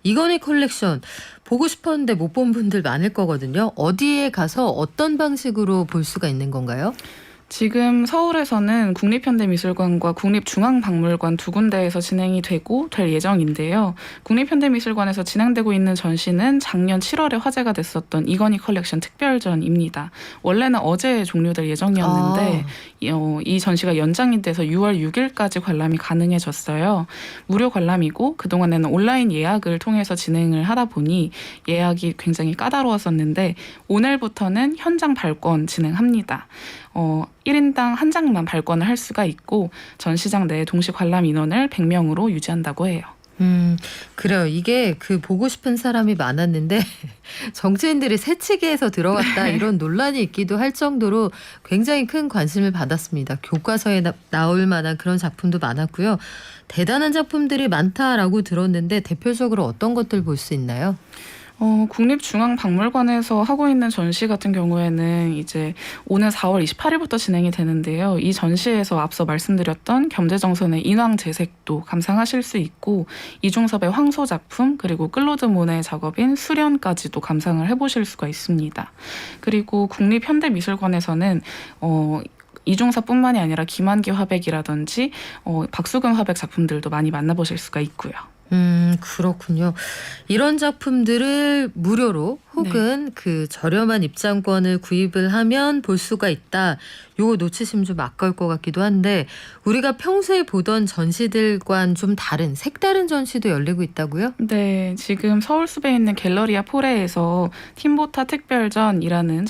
이건희 컬렉션 보고 싶었는데 못 본 분들 많을 거거든요. 어디에 가서 어떤 방식으로 볼 수가 있는 건가요? 지금 서울에서는 국립현대미술관과 국립중앙박물관 두 군데에서 진행이 되고 될 예정인데요. 국립현대미술관에서 진행되고 있는 전시는 작년 7월에 화제가 됐었던 이건희 컬렉션 특별전입니다. 원래는 어제 종료될 예정이었는데 이 전시가 연장이 돼서 6월 6일까지 관람이 가능해졌어요. 무료 관람이고 그동안에는 온라인 예약을 통해서 진행을 하다 보니 예약이 굉장히 까다로웠었는데 오늘부터는 현장 발권 진행합니다. 1인당 한 장만 발권을 할 수가 있고 전시장 내 동시 관람 인원을 100명으로 유지한다고 해요. 그래요. 이게 보고 싶은 사람이 많았는데 정치인들이 새치기에서 들어갔다 이런 논란이 있기도 할 정도로 굉장히 큰 관심을 받았습니다. 교과서에 나올 만한 그런 작품도 많았고요. 대단한 작품들이 많다라고 들었는데 대표적으로 어떤 것들 볼 수 있나요? 국립중앙박물관에서 하고 있는 전시 같은 경우에는 이제 오는 4월 28일부터 진행이 되는데요. 이 전시에서 앞서 말씀드렸던 겸재정선의 인왕제색도 감상하실 수 있고 이중섭의 황소 작품 그리고 클로드 모네 작업인 수련까지도 감상을 해보실 수가 있습니다. 그리고 국립현대미술관에서는 이중섭뿐만이 아니라 김한기 화백이라든지 박수근 화백 작품들도 많이 만나보실 수가 있고요. 그렇군요. 이런 작품들을 무료로 혹은 그 저렴한 입장권을 구입을 하면 볼 수가 있다. 요거 놓치시면 좀 아까울 것 같기도 한데 우리가 평소에 보던 전시들과는 좀 다른 색다른 전시도 열리고 있다고요? 네, 지금 서울숲에 있는 갤러리아 포레에서 팀보타 특별전이라는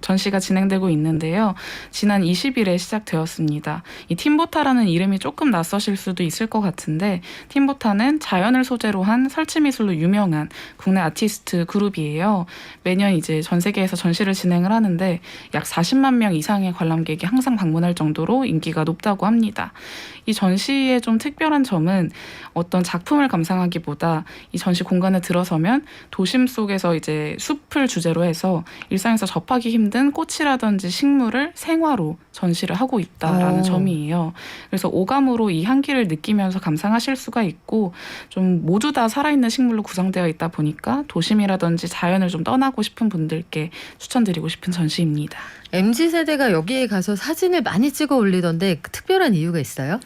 전시가 진행되고 있는데요. 지난 20일에 시작되었습니다. 이 팀보타라는 이름이 조금 낯서실 수도 있을 것 같은데 팀보타는 자연을 소재로 한 설치미술로 유명한 국내 아티스트 그룹이에요. 매년 이제 전 세계에서 전시를 진행을 하는데 약 40만 명 이상의 관람 관람객이 항상 방문할 정도로 인기가 높다고 합니다. 이 전시의 좀 특별한 점은 어떤 작품을 감상하기보다 이 전시 공간에 들어서면 도심 속에서 이제 숲을 주제로 해서 일상에서 접하기 힘든 꽃이라든지 식물을 생화로 전시를 하고 있다라는 점이에요. 그래서 오감으로 이 향기를 느끼면서 감상하실 수가 있고 좀 모두 다 살아있는 식물로 구성되어 있다 보니까 도심이라든지 자연을 좀 떠나고 싶은 분들께 추천드리고 싶은 전시입니다. MZ세대가 여기에 가서 사진을 많이 찍어 올리던데 특별한 이유가 있어요?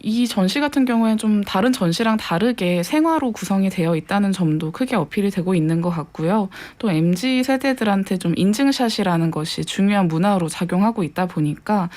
이 전시 같은 경우에는 좀 다른 전시랑 다르게 생화로 구성이 되어 있다는 점도 크게 어필이 되고 있는 것 같고요. 또 MZ 세대들한테 좀 인증샷이라는 것이 중요한 문화로 작용하고 있다 보니까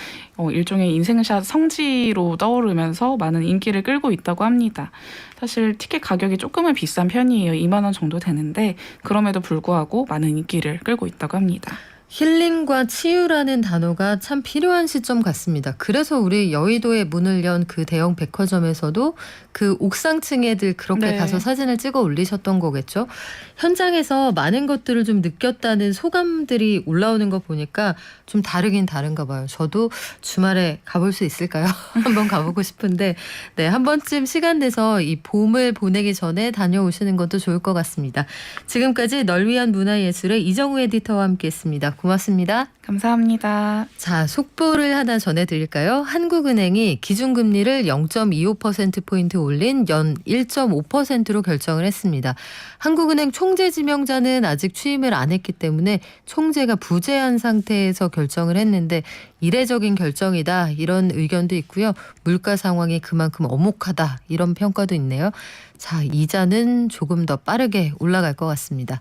일종의 인생샷 성지로 떠오르면서 많은 인기를 끌고 있다고 합니다. 사실 티켓 가격이 조금은 비싼 편이에요. 2만 원 정도 되는데 그럼에도 불구하고 많은 인기를 끌고 있다고 합니다. 힐링과 치유라는 단어가 참 필요한 시점 같습니다. 그래서 우리 여의도에 문을 연 그 대형 백화점에서도 그 옥상층에들 그렇게 네. 가서 사진을 찍어 올리셨던 거겠죠. 현장에서 많은 것들을 좀 느꼈다는 소감들이 올라오는 거 보니까 좀 다르긴 다른가 봐요. 저도 주말에 가볼 수 있을까요? 한번 가보고 싶은데 네, 한 번쯤 시간 내서 이 봄을 보내기 전에 다녀오시는 것도 좋을 것 같습니다. 지금까지 널 위한 문화예술의 이정우 에디터와 함께했습니다. 고맙습니다. 감사합니다. 자, 속보를 하나 전해드릴까요? 한국은행이 기준금리를 0.25%포인트 올린 연 1.5%로 결정을 했습니다. 한국은행 총재 지명자는 아직 취임을 안 했기 때문에 총재가 부재한 상태에서 결정을 했는데 이례적인 결정이다 이런 의견도 있고요. 물가 상황이 그만큼 엄혹하다 이런 평가도 있네요. 자, 이자는 조금 더 빠르게 올라갈 것 같습니다.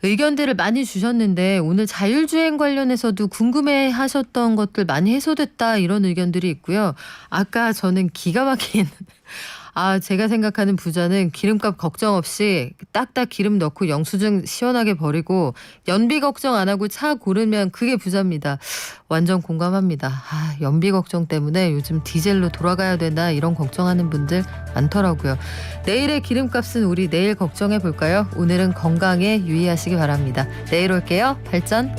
의견들을 많이 주셨는데 오늘 자율주행 관련해서도 궁금해하셨던 것들 많이 해소됐다 이런 의견들이 있고요. 아까 저는 기가 막힌 제가 생각하는 부자는 기름값 걱정 없이 딱딱 기름 넣고 영수증 시원하게 버리고 연비 걱정 안 하고 차 고르면 그게 부자입니다. 완전 공감합니다. 연비 걱정 때문에 요즘 디젤로 돌아가야 되나 이런 걱정하는 분들 많더라고요. 내일의 기름값은 우리 내일 걱정해 볼까요? 오늘은 건강에 유의하시기 바랍니다. 내일 올게요. 발전.